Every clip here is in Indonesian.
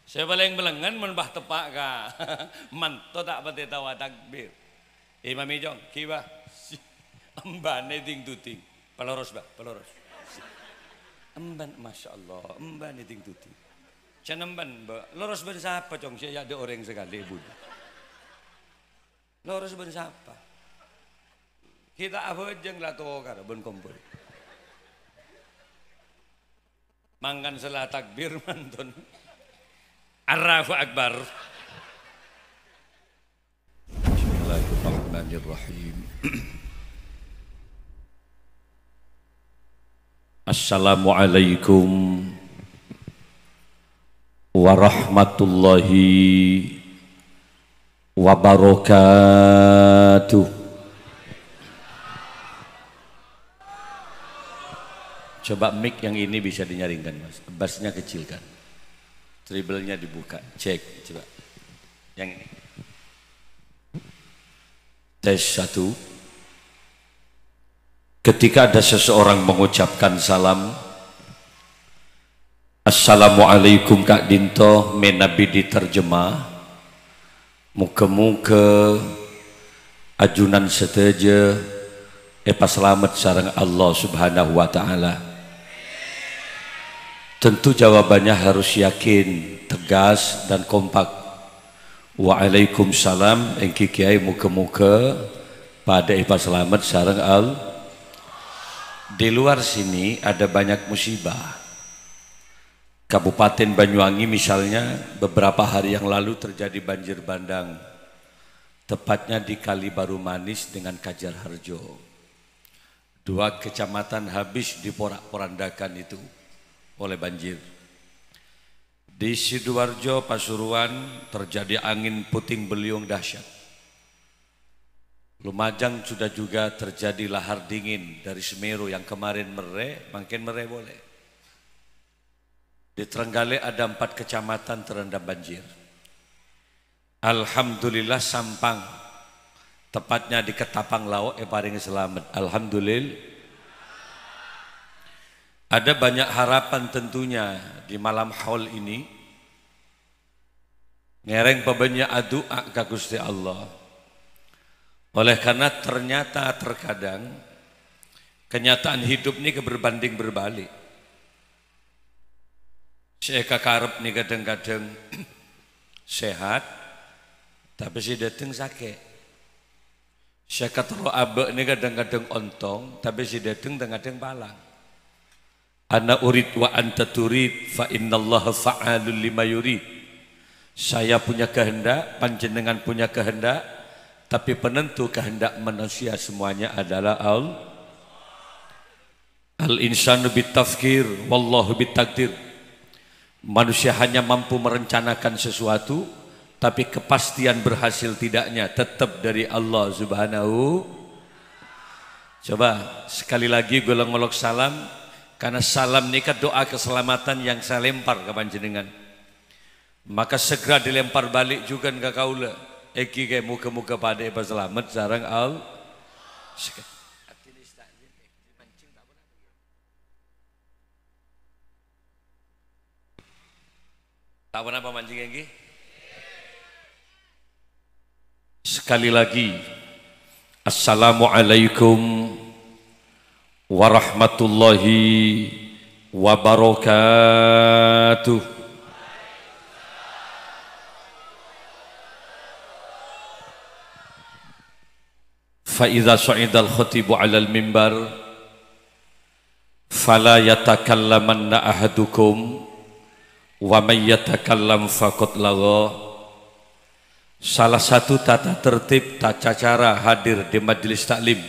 Saya paling belengan menbah tepak ka. Manto tak pati tawa takbir. Imam Ijong, kiba. Embane ting tuting. Paloros ba, paloros. Emban, masya Allah, emban ting tuting. Canemban ba, loros ben siapa cong? Saya ada orang sekali bud. Loros ben siapa? Kita apa jeng lah tokar ben kumpul. Mangkan salah takbir mantun. Allahu Akbar. Bismillahirrahmanirrahim. Assalamualaikum warahmatullahi wabarakatuh. Coba mic yang ini bisa dinyaringkan mas, bassnya kecilkan, treble-nya dibuka, cek coba. Yang ini. Tes 1. Ketika ada seseorang mengucapkan salam, Assalamualaikum Kak Dinto, menabi diterjemah, muka-muka ajunan seteja, epa selamat sareng Allah subhanahu wa ta'ala. Tentu jawabannya harus yakin, tegas dan kompak. Waalaikumsalam, engki kiai muka-muka pada epa selamat sareng Allah. Di luar sini ada banyak musibah. Kabupaten Banyuwangi misalnya beberapa hari yang lalu terjadi banjir bandang, tepatnya di Kali Baru Manis dengan Kajar Harjo. 2 kecamatan habis diporak-porandakan itu oleh banjir. Di Sidoarjo, Pasuruan terjadi angin puting beliung dahsyat. Lumajang sudah juga terjadi lahar dingin dari Semeru yang kemarin makin mere boleh. Di Trenggalek ada 4 kecamatan terendam banjir. Alhamdulillah Sampang, tepatnya di Ketapang Lauk, paling selamat. Alhamdulillah. Ada banyak harapan tentunya di malam haul ini. Ngereng pebenya adua ka Gusti Allah. Oleh karena ternyata terkadang kenyataan hidup ini berbanding berbalik. Saya kakarep nih kadang-kadang sehat, tapi si dateng sakit. Saya katero abe nih kadang-kadang ontong, tapi si dateng kadang palang. Ana urid wa anta turid fa innallaha fa'alul lima yurid. Saya punya kehendak, panjenengan punya kehendak, tapi penentu kehendak manusia semuanya adalah Allah. Al-insanu bitafkir wallahu bitakdir. Manusia hanya mampu merencanakan sesuatu, tapi kepastian berhasil tidaknya tetap dari Allah subhanahu. Coba sekali lagi gue ngolok salam, karena salam ini kan doa keselamatan yang saya lempar ke panjenengan. Maka segera dilempar balik juga ke kaula. Eki kayak muka-muka pada epa selamat sareng al. Tak pernah apa mancing lagi? Sekali lagi, Assalamualaikum warahmatullahi wabarakatuh. Fa idza su'idal khatibu 'alal mimbar fala yatakallamanna ahadukum wa may yatakallam faqad lagha. Salah satu tata tertib tata cara hadir di majelis taklim,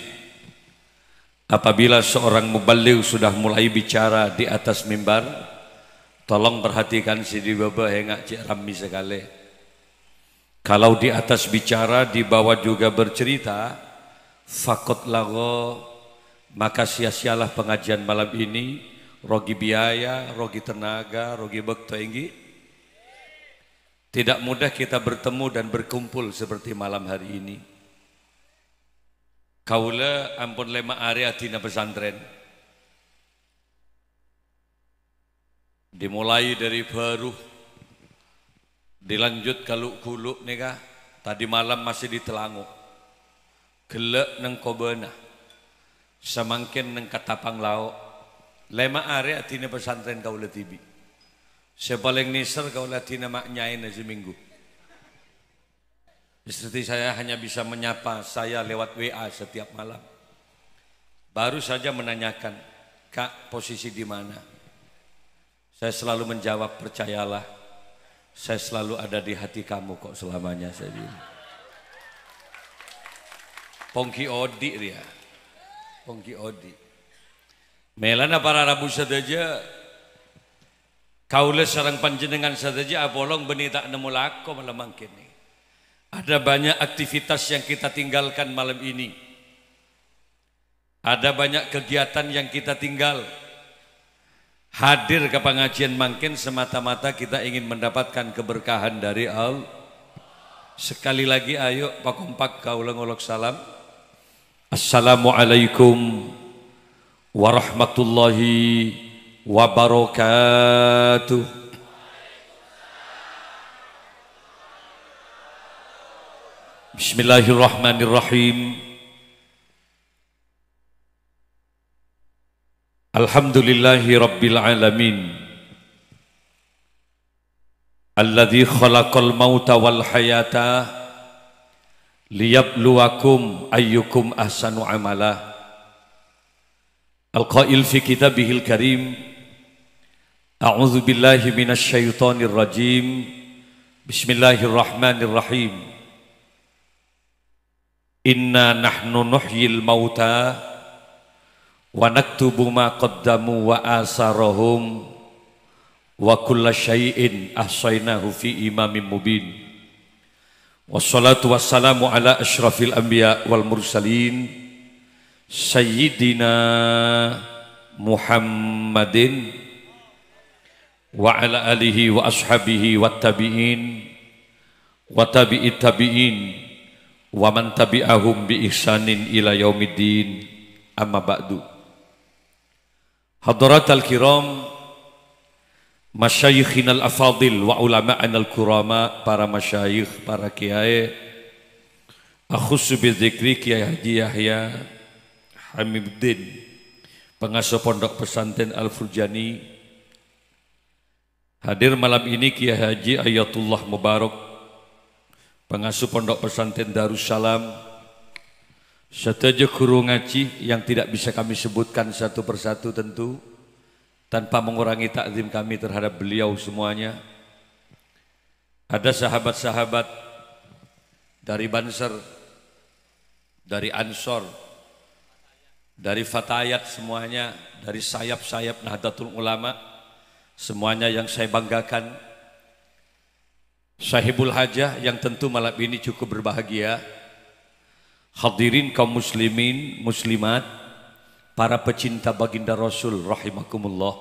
apabila seorang muballigh sudah mulai bicara di atas mimbar, tolong perhatikan sidi baba hengak cik rami sekali. Kalau di atas bicara, di bawah juga bercerita, faqad lagha, maka sia-sialah pengajian malam ini, rogi biaya, rogi tenaga, rogi bekto inggi. Tidak mudah kita bertemu dan berkumpul seperti malam hari ini. Kaula ampun lema area tina pesantren. Dimulai dari baru Dilanjut kalau kuluk nih kah, tadi malam masih di Telanguk, gelek neng Kobena, semangkin neng Katapang Lauk, lema area tina pesantren kau letibi, sepaling niser kau tina maknyain seminggu. Istri saya hanya bisa menyapa saya lewat WA setiap malam. Baru saja menanyakan, Kak posisi di mana? Saya selalu menjawab, percayalah. Saya selalu ada di hati kamu kok selamanya, saya bilang. Pongki Odi dia. Pongki Odi. Melana para Rabu sadaja kaula sareng panjenengan sadaja abolong benih tak nemu lako malam mangkene. Ada banyak aktivitas yang kita tinggalkan malam ini. Ada banyak kegiatan yang kita tinggal. Hadir ke pengajian mangkin semata-mata kita ingin mendapatkan keberkahan dari Allah. Sekali lagi ayo Pak Kompak kaula ngolok salam. Assalamualaikum warahmatullahi wabarakatuh. Bismillahirrahmanirrahim. Alhamdulillahi rabbil alamin. Alladzi khalaqal mauta wal hayata liyabluwakum ayyukum ahsanu amala. Al-qail fi kitabihil karim. A'udzu billahi minasy syaithanir rajim. Bismillahirrahmanirrahim. Inna nahnu nuhyil mauta wa naktubu ma qaddamu wa asarahum wa kulla syai'in ahsaynahu fi imamin mubin. Wassalatu wassalamu ala asyrafil anbiya wal mursalin sayyidina Muhammadin wa ala alihi wa ashabihi wat tabi'in wa tabi'it tabi'in wa man tabi'ahum bi ihsanin ila yaumiddin. Amma ba'du. Hadratal kiram, masyayikhinal afadil wa ulama'anal kurama, para masyayikh, para kiai, akhussu bidzikri Kiai Haji Yahya Hamiduddin, pengasuh pondok pesantren Al-Furjani. Hadir malam ini Kiai Haji Ayatullah Mubarak, pengasuh pondok pesantren Darussalam. Setuju guru ngaji yang tidak bisa kami sebutkan satu persatu tentu, tanpa mengurangi takzim kami terhadap beliau semuanya. Ada sahabat-sahabat dari Banser, dari Ansor, dari Fatayat semuanya, dari sayap-sayap Nahdlatul Ulama, semuanya yang saya banggakan. Sahibul hajah yang tentu malam ini cukup berbahagia. Hadirin kaum muslimin, muslimat, para pecinta baginda Rasul rahimakumullah.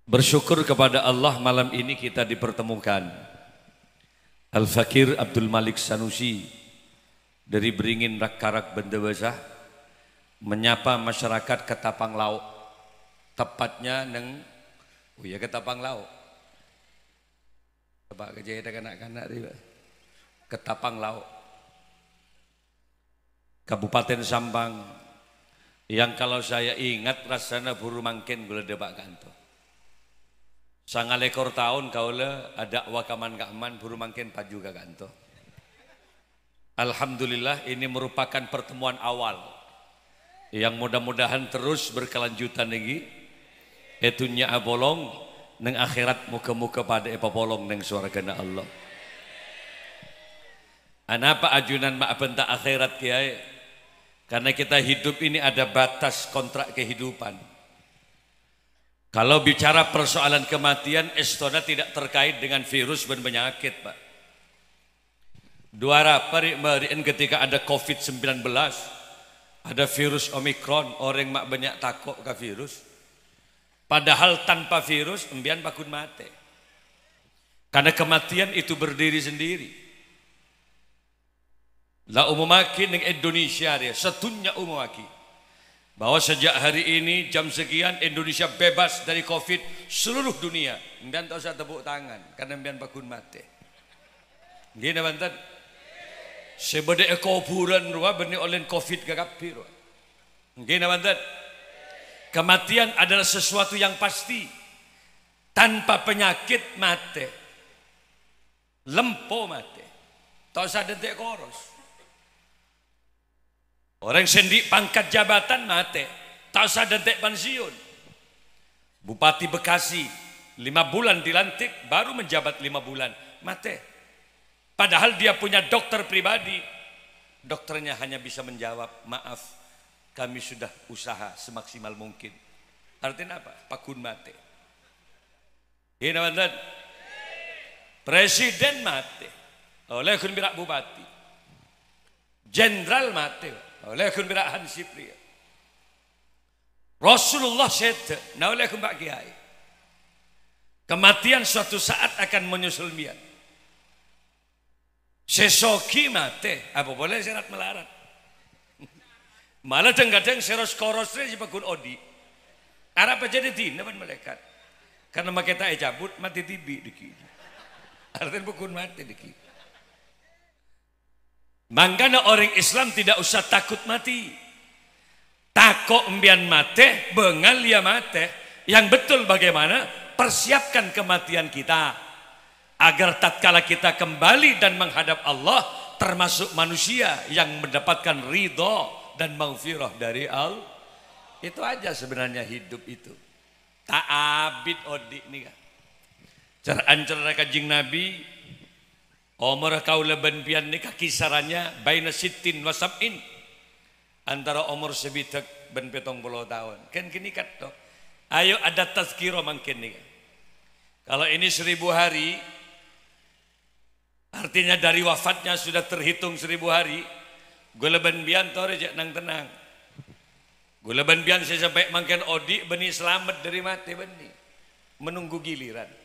Bersyukur kepada Allah malam ini kita dipertemukan. Al-Fakir Abdul Malik Sanusi dari Beringin Rakkarak Bendewasah menyapa masyarakat Ketapang Lauk, tepatnya neng Ketapang Lauk. Coba kejadian kanak-kanak Ketapang Lauk, Kabupaten Sampang, yang kalau saya ingat rasanya buru mangkin gula debak kanto. Sangat ekor tahun kaula ada wakaman buru mangkin paju ka kanto. Alhamdulillah ini merupakan pertemuan awal yang mudah-mudahan terus berkelanjutan lagi. Etunya abolong neng akhirat muka-muka pada epapolong neng suaragana Allah. Anapa ajunan mak benta akhirat kiai? Karena kita hidup ini ada batas kontrak kehidupan. Kalau bicara persoalan kematian, estona tidak terkait dengan virus dan penyakit, Pak. Dua rapari ketika ada COVID-19, ada virus Omikron, orang mak banyak takut ke virus. Padahal tanpa virus, embian bakun mate. Karena kematian itu berdiri sendiri. La umumaki ning Indonesia dia setunya umumaki bahwa sejak hari ini jam sekian Indonesia bebas dari Covid seluruh dunia. Mbian tak usah tepuk tangan karena mbian pakun mati. Gini banten. Sebeda kuburan ruah benih oleh Covid kekapir. Gini banten. Kematian adalah sesuatu yang pasti. Tanpa penyakit mati. Lempo mati. Tak usah detik koros. Orang sendik pangkat jabatan mati, tak usah detik pensiun. Bupati Bekasi 5 bulan dilantik, baru menjabat 5 bulan mati. Padahal dia punya dokter pribadi. Dokternya hanya bisa menjawab, maaf, kami sudah usaha semaksimal mungkin. Artinya apa? Pakun mati. Ini mantan. Presiden mati oleh kun birak bupati. Jenderal mati oleh kun birak Hansip dia. Rasulullah syed na oleh kun bak kiai. Kematian suatu saat akan menyusul bian. Sesoki mati, apa boleh syarat melarat. Malah kadang-kadang seros korosnya si pakun odi. Arab aja dina pan malaikat. Karena makita cabut mati tibi diki. Artinya pakun mati diki. Makanya orang Islam tidak usah takut mati. Takut embian mati, bengal ya mati. Yang betul bagaimana? Persiapkan kematian kita. Agar tatkala kita kembali dan menghadap Allah, termasuk manusia yang mendapatkan ridho dan maghfirah dari Allah. Itu aja sebenarnya hidup itu. Tak abid odik nih kan. Cara kajing Nabi umur kaula ben pian nikah kisarannya baina sittin wa sab'in, antara umur sebitek ben 70 tahun. Kan kini kat toh. Ayo ada tazkira mungkin nih. Kalau ini 1000 hari, artinya dari wafatnya sudah terhitung 1000 hari. Gula ben pian toh rejek nang tenang. Gula ben pian saya sampai mangken odi beni selamat dari mati beni. Menunggu giliran.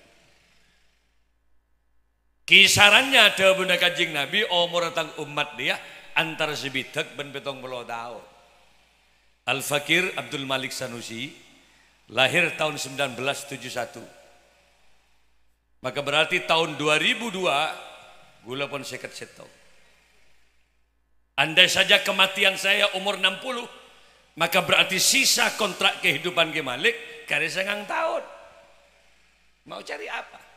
Kisarannya ada bunda kajing Nabi umur tentang umat dia antara sebitek ben 70 tahun. Al-Fakir Abdul Malik Sanusi lahir tahun 1971. Maka berarti tahun 2002 gula pun seket setau. Andai saja kematian saya umur 60, maka berarti sisa kontrak kehidupan ke Malik kari sengang tahun. Mau cari apa?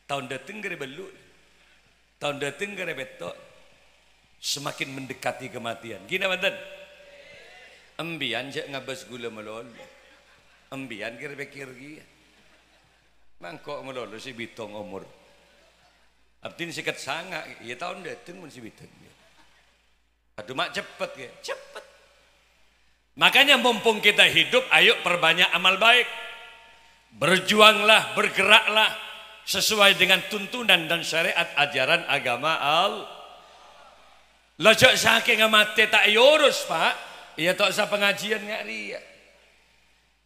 Tahun datang kere belut, tahun datang kere betok, semakin mendekati kematian. Gina mantan, embian jak ngabas gula melolo, embian kere pikir dia, mangkok melolo si bitong umur, abdin sikat sanga, ya tahun datang mun si bitong dia, aduh mak cepet ya, cepet. Makanya mumpung kita hidup, ayo perbanyak amal baik, berjuanglah, bergeraklah. Sesuai dengan tuntunan dan syariat ajaran agama Allah. Lojok saking mati tak urus pak, ia tak usah pengajian ngari ya.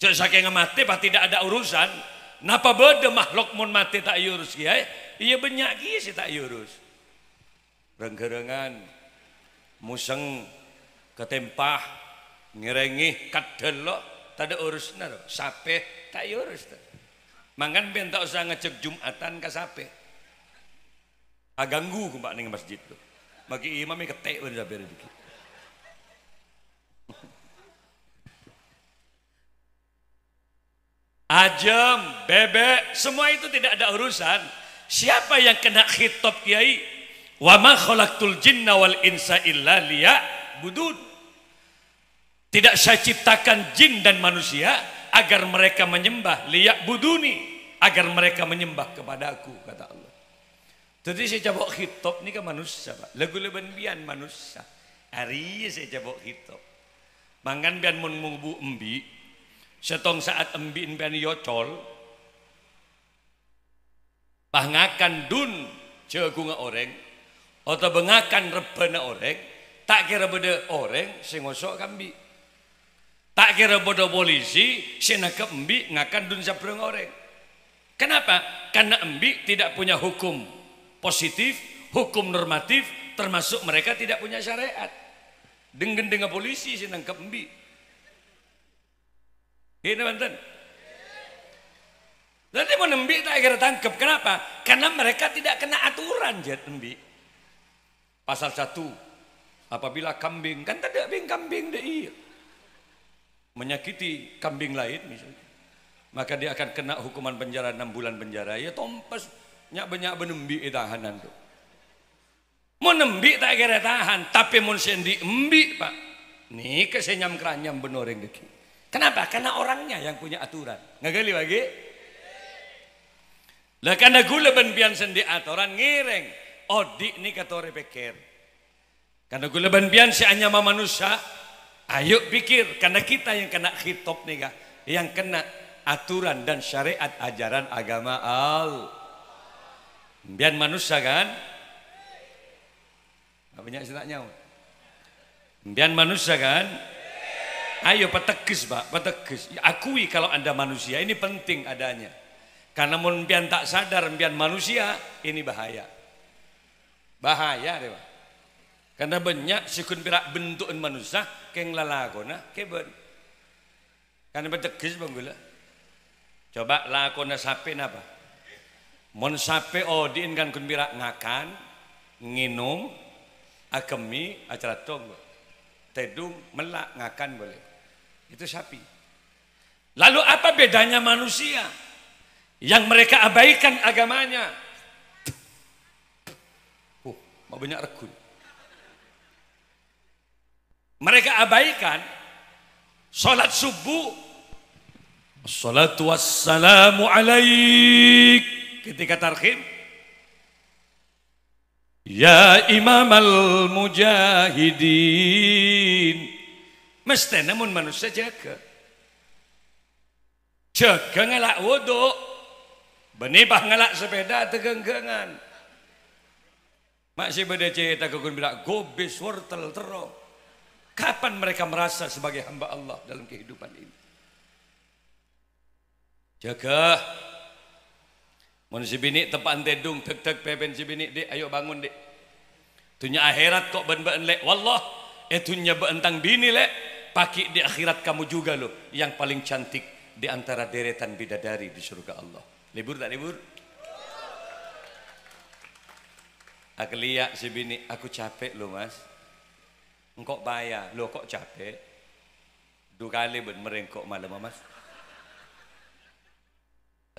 Jok saking mati pak tidak ada urusan. Napa beda makhluk mun mati tak urus kiai? Ia banyak kiai si tak urus. Renggerengan, museng, ketempah, ngerengi, kadelo, tak ada urus naro. Sape tak urus tak. Mangan ben tak usah ngecek Jumatan ka sape. Aganggu ku mbak ning masjid tuh. Bagi imam ketek ben sape rezeki. Ajam, bebek, semua itu tidak ada urusan. Siapa yang kena khitab kiai? Wa ma khalaqtul jinna wal insa illa liya'budun. Tidak saya ciptakan jin dan manusia agar mereka menyembah, liya'buduni, agar mereka menyembah kepadaku, kata Allah. Jadi saya coba khitab ni ke manusia pak. Lagu leban bian manusia. Hari saya coba khitab. Mangan bian mun mubu embi. Setong saat embi bian yocol. Pangakan dun jagunga oreng. Atau bengakan rebana oreng. Tak kira beda oreng sing ngosok kambi. Tak kira bodoh polisi, sena ke embi ngakan dun sabreng oreng. Kenapa? Karena embi tidak punya hukum positif, hukum normatif, termasuk mereka tidak punya syariat. Dengan polisi sena ke embi. Ini banten. Nanti mau nembi tak kira tangkap. Kenapa? Karena mereka tidak kena aturan jet nembi. Pasal 1, apabila kambing, kan tidak kambing deh, menyakiti kambing lain misalnya, maka dia akan kena hukuman penjara 6 bulan penjara. Ya tompas nyak benembi tahanan tuh. Mau nembi tak kira tahan, tapi mau sendi embi pak. Nih kesenyam keranyam benoreng deki. Kenapa? Karena orangnya yang punya aturan. Ngagali lagi. Lah karena gula benbian sendi aturan ngireng. Odi nih katore pikir. Karena gula benbian si hanya manusia. Ayo pikir. Karena kita yang kena hitop nih kak. Yang kena aturan dan syariat ajaran agama Allah. Bian manusia kan? Gak banyak senaknya. Bian manusia kan? Ayo petegis pak, petegis. Akui kalau anda manusia, ini penting adanya. Karena mun pian tak sadar pian manusia, ini bahaya. Bahaya deh pak. Karena banyak sikun pirak bentukan manusia keng lalakona keben. Karena petegis bang gula. Coba lakona sape napa? Mon sape odin kan kun pirak ngakan, nginum, akemi, acara tong, tedung, melak, ngakan boleh. Itu sapi. Lalu apa bedanya manusia yang mereka abaikan agamanya? Mau banyak rekun. Mereka abaikan salat subuh. Assalatu wassalamu alaik. Ketika tarhim, ya imam al-mujahidin. Mesti namun manusia jaga ngelak wudhu, benibah ngelak sepeda tegenggengan. Masih beda cerita kekun bilang gobis wortel terong. Kapan mereka merasa sebagai hamba Allah dalam kehidupan ini? Jaga. Mun si bini tepan tedung tek pepen si bini dek, ayo bangun dek. Tunya akhirat kok ben-ben lek. Wallah, etunya beentang bini lek. Paki di akhirat kamu juga loh yang paling cantik di antara deretan bidadari di surga Allah. Libur tak libur? Aku lihat si bini, aku capek loh mas. Engkau bayar, loh kok capek? 2 kali ben merengkok malam mas.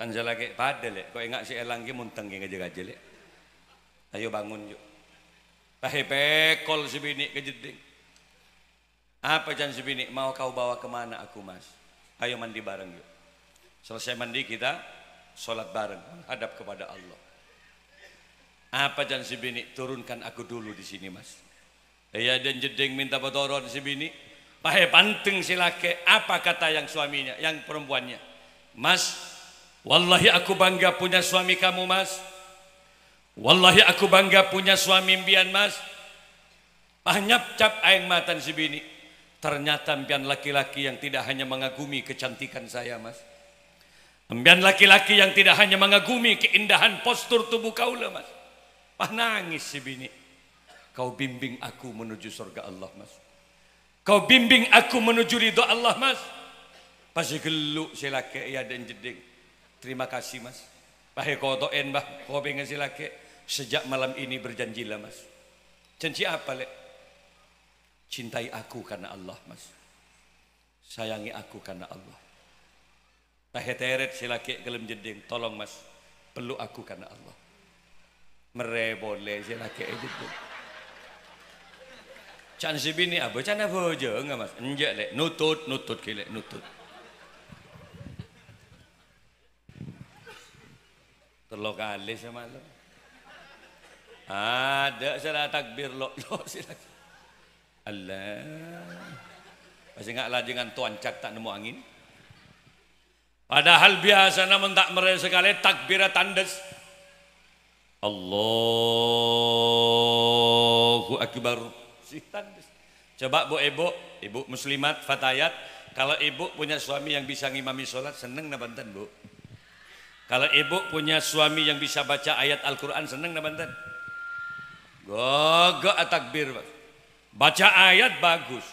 Anja lagi pada lek, kau ingat si elang ki munteng yang gaje lek. Ayo bangun yuk. Tahe pekol si bini kejeding. Apa jangan si bini, mau kau bawa kemana aku mas? Ayo mandi bareng yuk. Selesai mandi kita sholat bareng menghadap kepada Allah. Apa jangan si bini, turunkan aku dulu di sini mas. Ya dan jeding minta petoron si bini. Pahe panteng si laki. Apa kata yang suaminya, yang perempuannya? Mas, wallahi aku bangga punya suami kamu mas. Wallahi aku bangga punya suami mbian mas. Pahnyap cap aing matan si bini. Ternyata mbian laki-laki yang tidak hanya mengagumi kecantikan saya mas. Mbian laki-laki yang tidak hanya mengagumi keindahan postur tubuh kaulah mas. Pah nangis si bini. Kau bimbing aku menuju surga Allah mas. Kau bimbing aku menuju ridho Allah mas. Pasti geluk si laki ya dan jeding. Terima kasih mas. Pahe kau toen bah. Kau pengen si laki. Sejak malam ini berjanjilah mas. Janji apa lek? Cintai aku karena Allah mas. Sayangi aku karena Allah. Pahe teret si laki gelem jeding. Tolong mas. Peluk aku karena Allah. Mere boleh si laki jeding. Can si bini apa? Can apa aja enggak mas? Enjak lek. Nutut kilek nutut. Terlalu kali semalam. Ada salah takbir lo silakan. Allah. Masih nggak lah dengan tuancak tak nemu angin. Padahal biasa namun tak meren sekali takbirat tandes. Allahu Akbar. Si tandes. Coba bu ibu muslimat fatayat. Kalau ibu punya suami yang bisa ngimami sholat seneng na banten bu. Kalau ibu punya suami yang bisa baca ayat Al-Quran seneng na banten. Gagak takbir. Baca ayat bagus.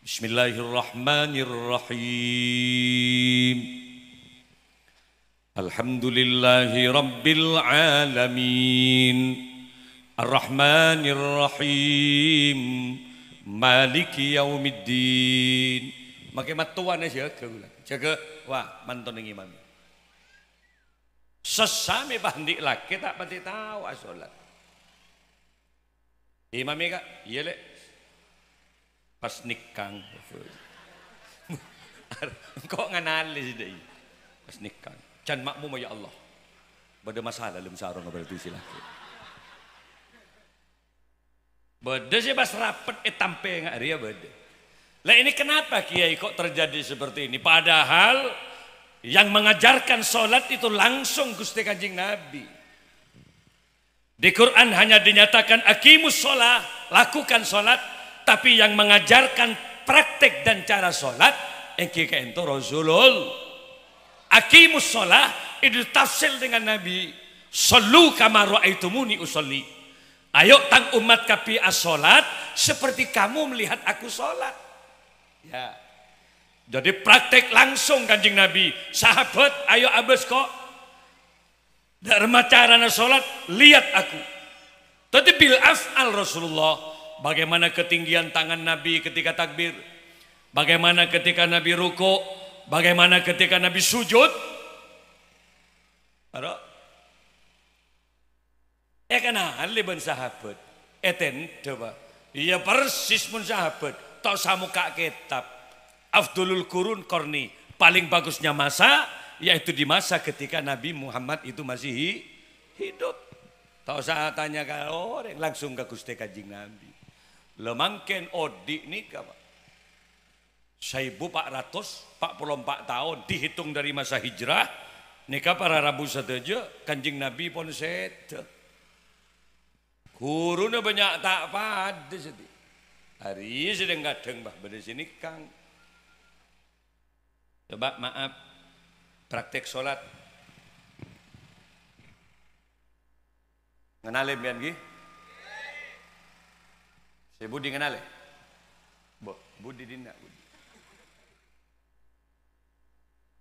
Bismillahirrahmanirrahim. Alhamdulillahi rabbil alamin. Ar-Rahmanir-Rahim. Maliki yaumiddin. Makai matuan aja jaga wah manton ng imam. Sesame bandi laki tak pati tahu salat. Imam kak, iya lek. Pas nikang. Kok nganali sih deh. Pas nikang. Can makmum ya Allah. Bada masalah lem sarong berarti silakan. Bada sih pas rapet tampe nggak dia bada. Lah ini kenapa Kiai kok terjadi seperti ini? Padahal yang mengajarkan sholat itu langsung Gusti Kanjeng Nabi. Di Quran hanya dinyatakan aqimus sholat, lakukan sholat. Tapi yang mengajarkan praktek dan cara sholat engke itu Rasulul. Aqimus sholat itu tafsir dengan Nabi. Sallu kama ra'aitumuni usolli. Ayo tang umat kapi as-sholat seperti kamu melihat aku sholat. Ya. Jadi praktek langsung Kanjeng Nabi. Sahabat, ayo abes kok. Dharma carana sholat, lihat aku. Tapi bil af'al Rasulullah. Bagaimana ketinggian tangan Nabi ketika takbir. Bagaimana ketika Nabi ruku. Bagaimana ketika Nabi sujud. Ada? Kenal ben sahabat. Eten coba. Iya persis pun sahabat. Tok samuka kitab Afdulul Qurun Qarni, paling bagusnya masa yaitu di masa ketika Nabi Muhammad itu masih hidup. Tak usah tanya ke orang, langsung ke Gusti Kanjeng Nabi. Lemangken odi nikah Pak. 1444 tahun dihitung dari masa hijrah nikah para Rabu saja Kanjeng Nabi pun sedek. Guruna banyak tak pada sedih. Hari sedang gadeng bah pada sini Kang. Coba maaf praktek sholat. Ngenale bian gi? Si Budi ngenale? Budi dina Budi.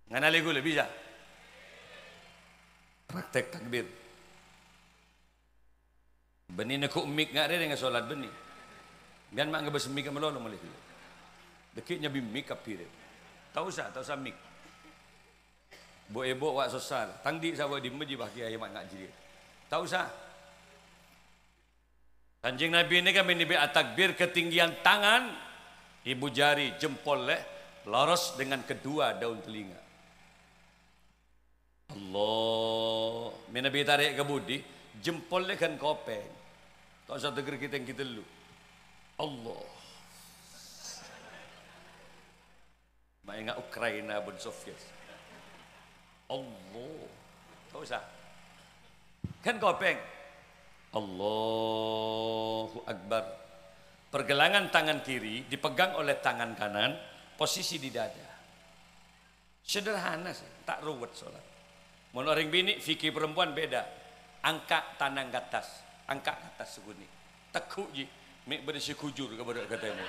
Ngenale gue bisa? Praktek takbir. Benih nak umik ngak ada dengan sholat benih. Biar mak nggak bersemik ke melolo malih. Dekiknya bimik kapir. Tahu sah mik. Bo ebo wak sosal. Tangdi sawa di meji bah kiai mak ngaji. Tahu sah. Kanjeng Nabi ini kan menibe takbir ketinggian tangan, ibu jari, jempol lurus dengan kedua daun telinga. Allah. Nabi tarik ke budi, jempolnya kan kopeng. Tak usah denger kita yang kita lu. Allah. Maingat Ukraina bun Soviet. Allah. Tahu sah? Kan kopeng. Allahu Akbar. Pergelangan tangan kiri dipegang oleh tangan kanan, posisi di dada. Sederhana sih, tak ruwet sholat. Mau orang bini, fikih perempuan beda. Angkat tanang ke atas, angkat ke atas seguni. Tekuk je. Mek berisi kujur kepada katanya.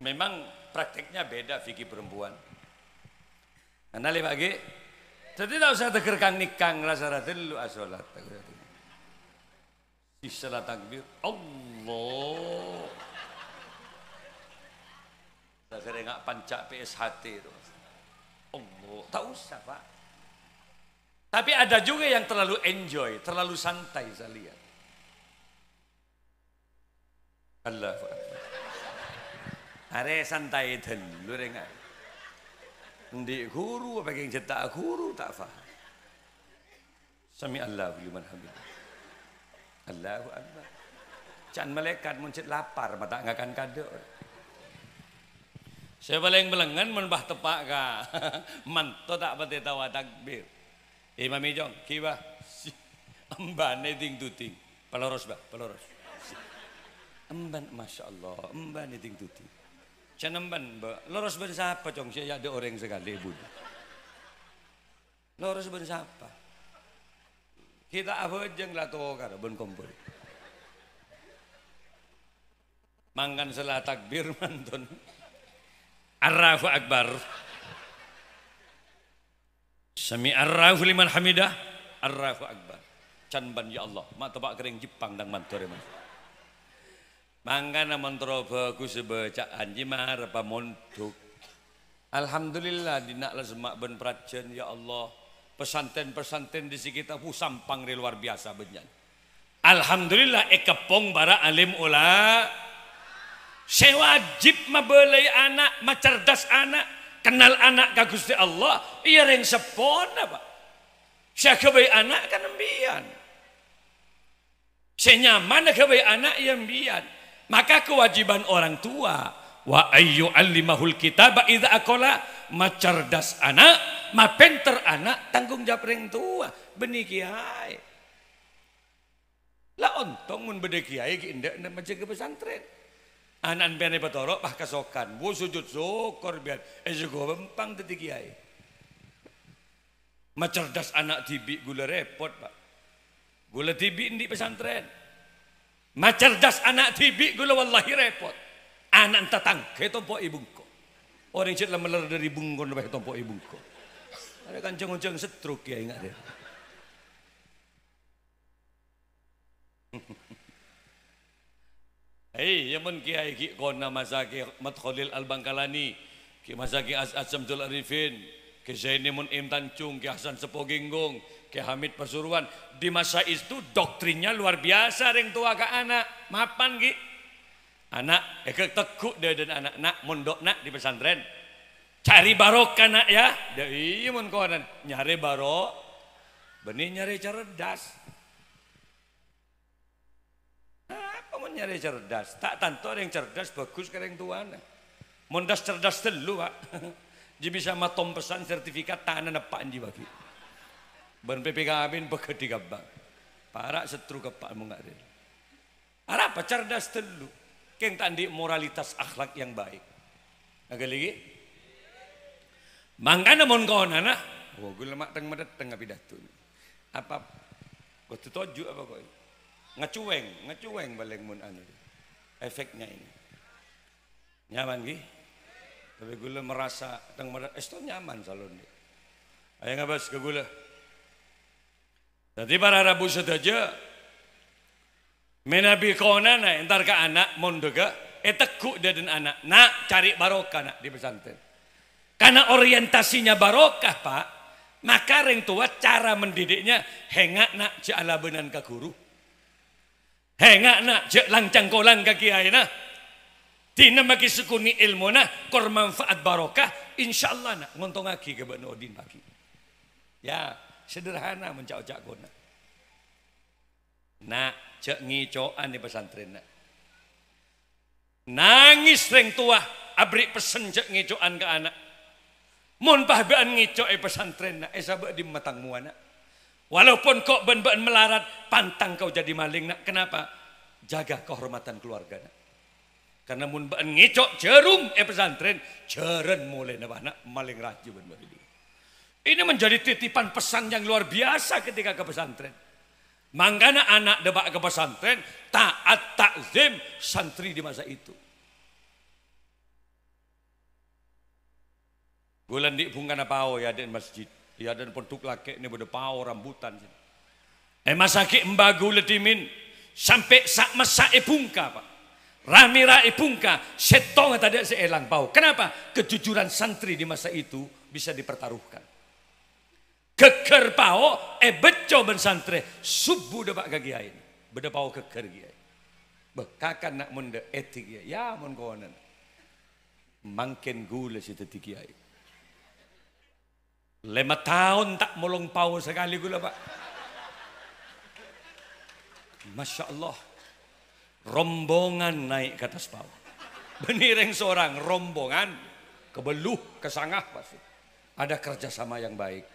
Memang prakteknya beda fikih perempuan. Kenal ya pagi? Jadi tak usah teker kang nikang rasa dulu asolat. Istilah takbir. Allah. Saya sering ngak pancak PSHT itu. Allah. Tak usah Pak. Tapi ada juga yang terlalu enjoy, terlalu santai saya lihat. Allahu Akbar. Are santai dulu rengat. Ndi guru apa yang cetak guru tak faham. Sami Allahu liman hamidah. Allahu Akbar. Can malaikat muncit lapar mata ngakan kado. Saya paling belengan menbah tepak ka. Manto tak pati tawa takbir. Imam Ijong, kiba, embane ting tuting, peloros bah, peloros. Emban, masya Allah, embane ting tuting. Cina emban, loros ben siapa cong? Saya ada orang sekali bud. Loros ben siapa? Kita apa jeng lah tuh kar ben kompor. Mangkan salah takbir mantun. Allahu Akbar. Sami Allahu liman hamidah. Allahu Akbar. Can ban ya Allah. Mak tebak kering Jepang dang mantur mas. Mangkana mantra bagus bacaan jimar apa mondok. Alhamdulillah dinaklah semak ben prajen ya Allah. Pesantren-pesantren di sekitar sampang luar biasa benyan. Alhamdulillah ekepong bara alim ula. Saya wajib mabelai anak, macerdas anak, kenal anak ka Gusti Allah. Iya reng sepona Pak. Saya kebai anak kan embian. Saya nyaman kebai anak yang embian. Maka kewajiban orang tua wa ayyu allimahul kitaba idza aqala macerdas anak, mapenter anak tanggung jawab reng tua. Benih kiai. Lah ontong mun bede kiai ki indak macam ke pesantren. Anak biar betorok bah kasokan, bu sujud syukur biar juga bempang tadi kiai. Macerdas anak tibi gula repot Pak. Gula tibi di pesantren. Macerdas anak tibi gula wallahi repot. Anak tatang ke tompo ibungko. Orang cerita meler dari bungkon bah tompo ibungko. Ada kancang-kancang setruk ya ingat dia. Hei, yaman kiai ki kona masaki Mat Khalil Al Bangkalani, ki masaki Asamsul Arifin, ki Zaini Mun'im Tancung, ki Hasan Sepoginggong, ki Hamid Pasuruan. Di masa itu doktrinnya luar biasa reng tua ke anak. Mapan ki. Anak tekuk dia dan anak nak mondok nak di pesantren. Cari barokah nak ya. Iya mun kawan nyari barok. Benih nyari cerdas. Nyari cerdas, tak tanto yang cerdas bagus kereng tuana. Mondas cerdas telu Pak. Jadi bisa matom pesan sertifikat tanah nepak anji bagi. Ban PPKB begedi kabang. Para setru kepak mengare. Apa cerdas telu? Keng tandi moralitas akhlak yang baik. Agak lagi. Mangkana mon kawanana. Oh, gue lemak teng medet tengah pidato. Apa? Kau tuju apa kau? Ngecueng balik mun anu efeknya ini nyaman gi tapi gula merasa teng esto nyaman salon di ayo ngabas ke gula jadi para rabu sedaja menabi konana entar ke anak mondega tekuk dia dan anak nak cari barokah nak di pesantren karena orientasinya barokah Pak maka reng tua cara mendidiknya hengak nak jala benan ka guru hengak nak jek langcang kolang kaki aina. Tina maki sukuni ilmu na kor manfaat barokah insyaallah nak ngontong aki ke Bani Odin pagi. Ya, sederhana mencak-cak kona. Nak cek ngicoan di pesantren nak. Nangis reng tua abri pesen cek ngicoan ke anak. Mun pahbean ngicok pesantren nak sabak di matang muana. Walaupun kok ben-ben melarat, pantang kau jadi maling nak. Kenapa? Jaga kehormatan keluarga nak. Karena mun ben ngicok jerum pesantren, jeren mulai nak maling raju ben ini. Ini menjadi titipan pesan yang luar biasa ketika ke pesantren. Mangkana anak debak ke pesantren, taat takzim santri di masa itu. Bulan di bungkana pao ya di masjid. Ya dan penduk laki ini pada pau rambutan. Masaki embagu letimin sampai sak masa ebungka Pak. Ramira ebungka setong tadi seelang pau. Kenapa? Kejujuran santri di masa itu bisa dipertaruhkan. Keker pau beco ben santri subuh debak kagiain. Beda pau keker giai. Bekakan nak munda etik ya. Ya mon kawanan. Mangken gula si tetik kiai. 5 tahun tak molong pau sekali gula Pak. Masya Allah. Rombongan naik ke atas pau. Benireng seorang rombongan. Kebeluh, kesangah pasti. Ada kerjasama yang baik.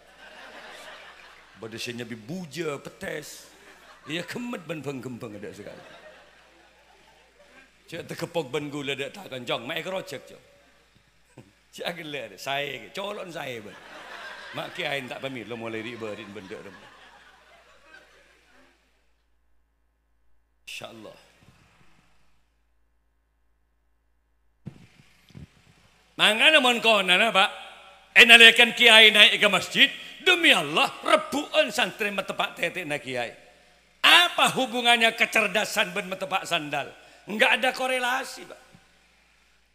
Badasinya bibuja, petes. Ia kemet ben penggembang ada sekali. Cik terkepok ben gula ada takkan jong. Mak kerocek jong. Cik agak ada. Saya, colon saya ben. Mak kiain tak pamit lo mulai ribarin benda dah. Insyaallah. Mangana mon konana Pak. Enalekan kiai naik ke masjid, demi Allah rebuan santri metepak tetek na kiai. Apa hubungannya kecerdasan ben metepak sandal? Enggak ada korelasi Pak.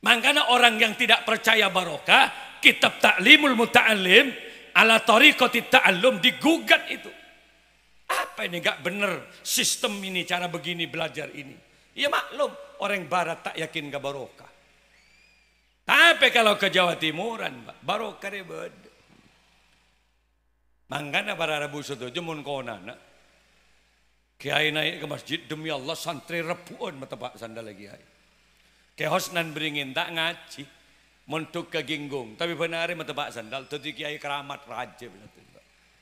Makanya orang yang tidak percaya barokah, kitab Ta'limul Muta'allim ala tariqati ta'allum digugat itu. Apa ini enggak benar sistem ini, cara begini belajar ini. Ya maklum, orang barat tak yakin enggak barokah. Tapi kalau ke Jawa Timuran, Pak, barokah dia beda. Makanya para Rabu setuju mun konana. Kiai naik ke masjid demi Allah santri rebuan metepak sandal lagi kiai. Kehosnan beringin tak ngaji, montuk ke ginggung, tapi benar metepak sandal, tadi kiai keramat raja.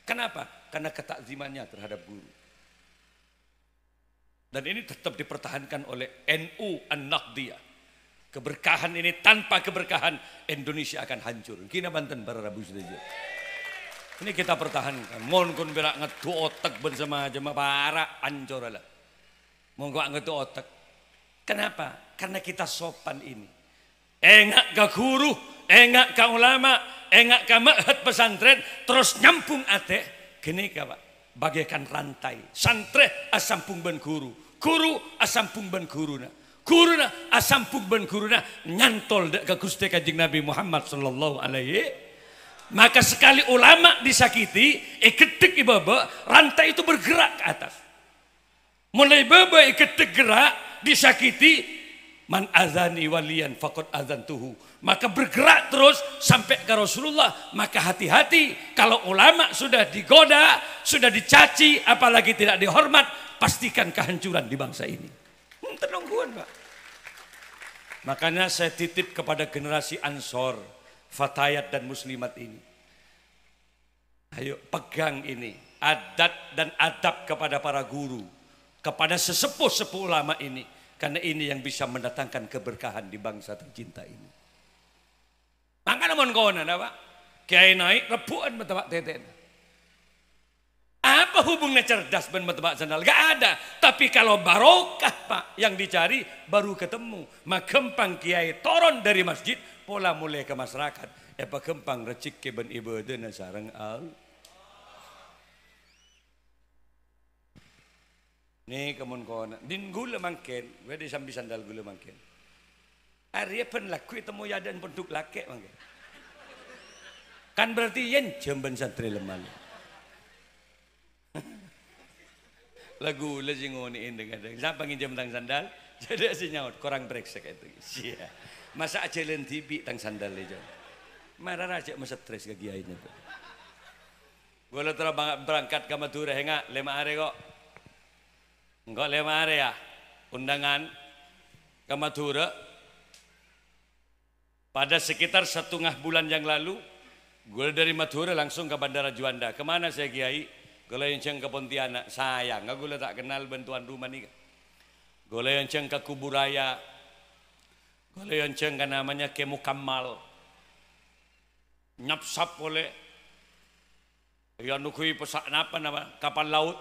Kenapa? Karena ketakzimannya terhadap guru. Dan ini tetap dipertahankan oleh NU An-Naqdiyah. Keberkahan ini, tanpa keberkahan Indonesia akan hancur. Kina Banten para Rabu setuju. Ini kita pertahankan. Mohon kun berak ngetu otak bersama jemaah para hancur lah. Mohon kau ngetu otak. Kenapa? Karena kita sopan ini. Engak ke guru, engak ke ulama, engak ke ma'had pesantren, terus nyampung ate. Gini Pak, bagaikan rantai. Santre asampung ben guru, guru asampung ben guruna, guruna asampung ben guruna nyantol dek ke Gusti Kanjeng Nabi Muhammad sallallahu alaihi. Maka sekali ulama disakiti, ketik ibaba, rantai itu bergerak ke atas. Mulai baba ketik gerak, disakiti, man azani walian faqad azantuhu. Maka bergerak terus sampai ke Rasulullah. Maka hati-hati kalau ulama sudah digoda, sudah dicaci, apalagi tidak dihormat, pastikan kehancuran di bangsa ini. Tenungguan Pak. Makanya saya titip kepada generasi Ansor, Fatayat dan Muslimat ini. Ayo pegang ini, adat dan adab kepada para guru, kepada sesepuh-sepuh ulama ini. Karena ini yang bisa mendatangkan keberkahan di bangsa tercinta ini. Maka namun kawan ada Pak, kiai naik rebuan metepak teten. Apa hubungnya cerdas dan metepak sandal? Gak ada. Tapi kalau barokah Pak yang dicari baru ketemu. Makempang kiai turun dari masjid, pola mulai ke masyarakat. Kempang recik ke ben ibadah na sarang al. Nih kemun kona, din gula mangken, wede sambil sandal gula mangken. Arya pen laku itu mau yadan penduk laki mangken. Kan berarti yen jamban santri lemah. Lagu lagi ngoniin dengan siapa ngin tang sandal, jadi si nyaut kurang breksek itu. Sia, masa aja TV tang sandal aja. Marah raja masa stres ke kiai itu. Gue terus berangkat ke Madura enggak 5 hari kok. Enggak 5 hari ya. Undangan ke Madura. Pada sekitar 1,5 bulan yang lalu, gue dari Madura langsung ke Bandara Juanda. Kemana saya kiai? Gue lenceng ke Pontianak. Sayang, gue tak kenal bantuan rumah nih. Gue lenceng ke Kuburaya. Gue lenceng ke namanya Kemukamal. Nyapsap oleh yang nukui pesak apa nama kapal laut.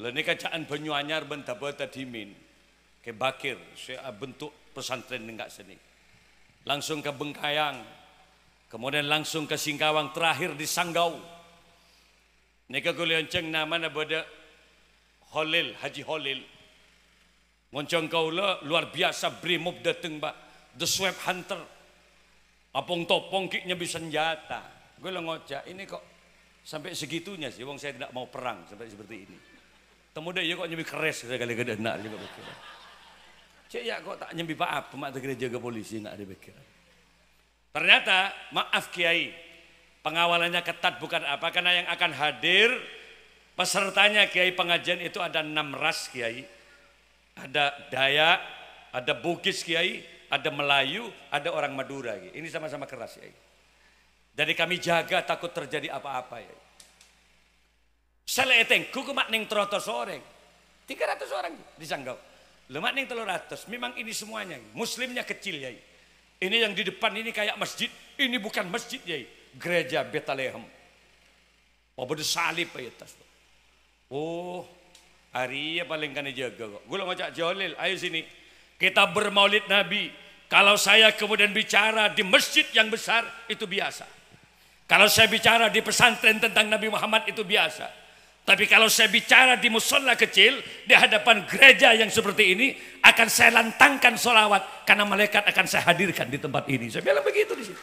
Leni kacaan Banyuanyar bentabata dimin ke Bakir saya bentuk pesantren enggak seni. Langsung ke Bengkayang, kemudian langsung ke Singkawang, terakhir di Sanggau. Nika golionceng nama nabada Holil Haji Holil. Ngoncong kaula luar biasa brimob dateng Pak, the swab hunter. Apong topong kiknya bisa senjata. Gue lah ngocak, ini kok sampai segitunya sih, wong saya tidak mau perang sampai seperti ini. Temu deh, ya kok nyembi keres sekali gede nak juga pikiran. Cek ya kok tak nyembi Pak apa, mak gereja jaga polisi nak ada pikiran. Ternyata maaf kiai, pengawalannya ketat bukan apa, karena yang akan hadir pesertanya kiai pengajian itu ada 6 ras kiai, ada Dayak, ada Bugis kiai. Ada Melayu, ada orang Madura. Ini sama-sama keras ya. Jadi kami jaga takut terjadi apa-apa ya. Saleteng, kuku makning 300 orang. 300 orang di Sanggau. Lemak ning 300. Memang ini semuanya. Muslimnya kecil ya. Ini yang di depan ini kayak masjid. Ini bukan masjid ya. Gereja Betalehem. Pabada salib ya tas. Oh, hari ya paling kan jaga kok. Gue ngajak Jolil, ayo sini. Kita bermaulid Nabi, Kalau saya kemudian bicara di masjid yang besar, itu biasa. Kalau saya bicara di pesantren tentang Nabi Muhammad, itu biasa. Tapi kalau saya bicara di musola kecil, di hadapan gereja yang seperti ini, akan saya lantangkan sholawat, karena malaikat akan saya hadirkan di tempat ini. Saya bilang begitu di situ.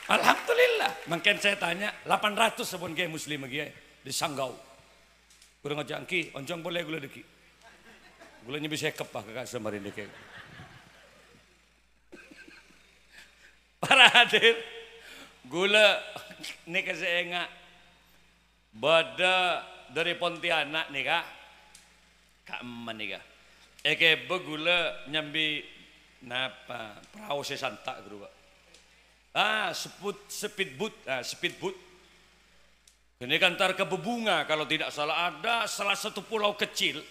Alhamdulillah. Mungkin saya tanya, 800 sepun kiai muslim kiai di Sanggau. Kurang aja ki, oncong boleh gula deki. Gulanya bisa kepah kakak semarin deki. Para hadir, gula ini kasih enggak. Bada dari Pontianak nih kak, kaman nih kak. Eke begula nyambi napa perahu sesanta gitu pak. Speedboat. Ini kan tar ke Bebunga kalau tidak salah, ada salah satu pulau kecil.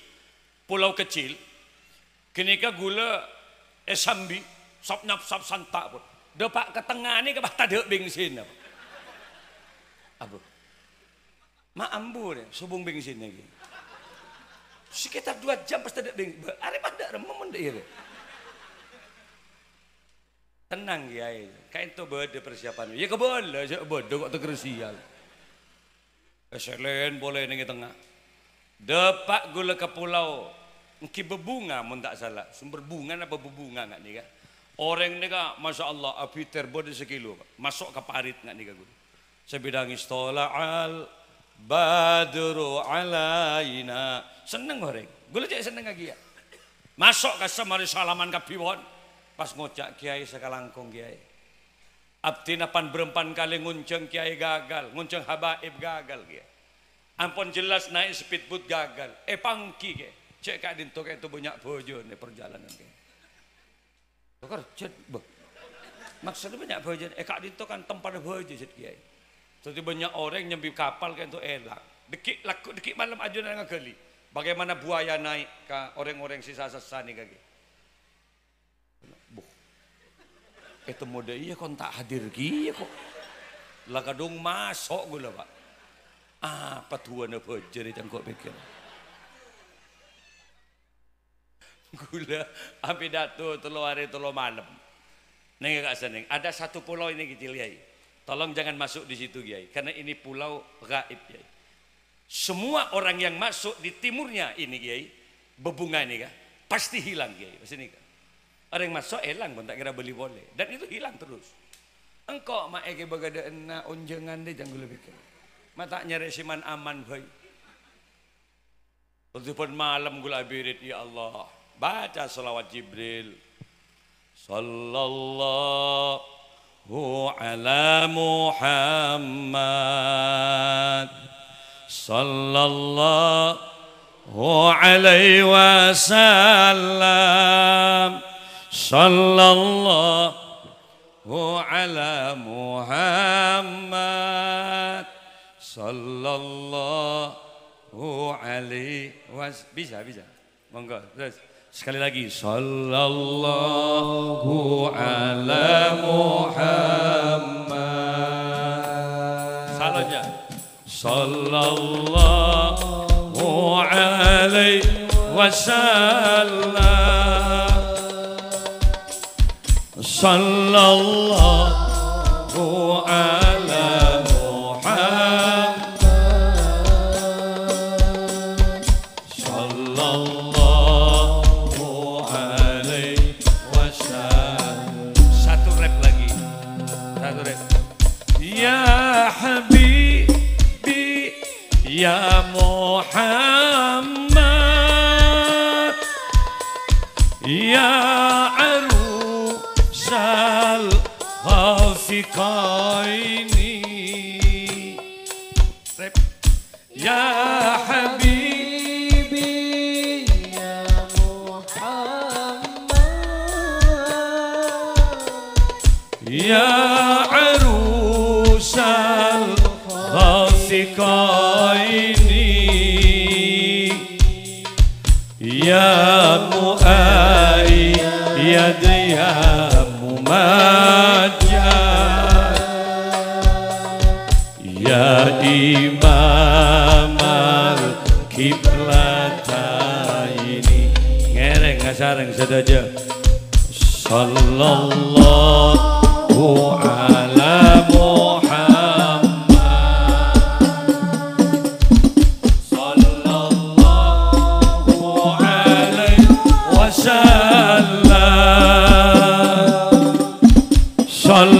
Kini ka gula esambi sop nyap sop santa pun. Depak ke tengah ni ke bata dek bensin apa? Abu. Maambu deh, subung bensin lagi. Sekitar 2 jam pas ada bensin. Are pada remem deh. Tenang ya, kain tu berde persiapan. Ya keboleh, saya berde kok terkersial. Selain boleh nengi tengah. Depak gula ke pulau, ki Bebunga, mun tak salah. Sumber bunga apa bebunga nggak nih kan? Orang ni kan, masya Allah, api terbodi sekilo, masuk ke parit nggak nih kan? Saya bilang istola'al badru alaina. Seneng orang, gula jadi seneng lagi ya. Masuk ke semari salaman ke piwon, pas ngocak kiai sekalangkong kiai. Abdi napan berempan kali ngunceng kiai gagal, ngunceng habaib gagal kiai. Ampun jelas naik speedboat gagal, pangki kiai. Cek kak dinto kayak itu banyak bojo nih perjalanan kiai. Kerja, maksudnya banyak bojo. Kak dinto kan tempat bojo set kiai. Jadi banyak orang nyambi kapal kayak itu elang. Dekik malam aja nang gali. Bagaimana buaya naik ke orang-orang sisa-sisa nih kaki. Itu mode iya kon tak hadir ki kok. Lah kadung masuk gula pak. Apa tuan apa jadi cangkok pikir. Gula ambil datu telo hari telo malam. Neng kak seneng. Ada satu pulau ini kecil kiai. Tolong jangan masuk di situ kiai. Karena ini pulau gaib kiai. Semua orang yang masuk di timurnya ini kiai, Bebunga ini kak, pasti hilang kiai. Sini kak. Orang yang masuk hilang pun tak kira beli boleh. Dan itu hilang terus. Engkau mak eke bagadaan na onjengan deh jangan lebih kira. Matanya resiman aman boy. Walaupun malam gula birit ya Allah. Baca salawat Jibril. Sallallahu ala Muhammad. Sallallahu alaihi wasallam. Sallallahu ala Muhammad. Sallallahu alaihi wasallam. Bisa. Monggo terus sekali lagi. Sallallahu ala Muhammad. Salahnya. Sallallahu alaihi wasallam. Sallallahu ala Muhammad. Sallallahu alaihi wasallam. Satu rap lagi. Satu rap. Ya Habibi ya Muhammad ya arusal khafiqaini. Ya Habibi ya Muhammad ya arusal khafiqaini. Ya mu'ayyad ya mumajjad ya imam al-kiblataini. Ngereng ngasareng saja. sallallahu ala Muhammad sallallahu alaihi wasallam sallallahu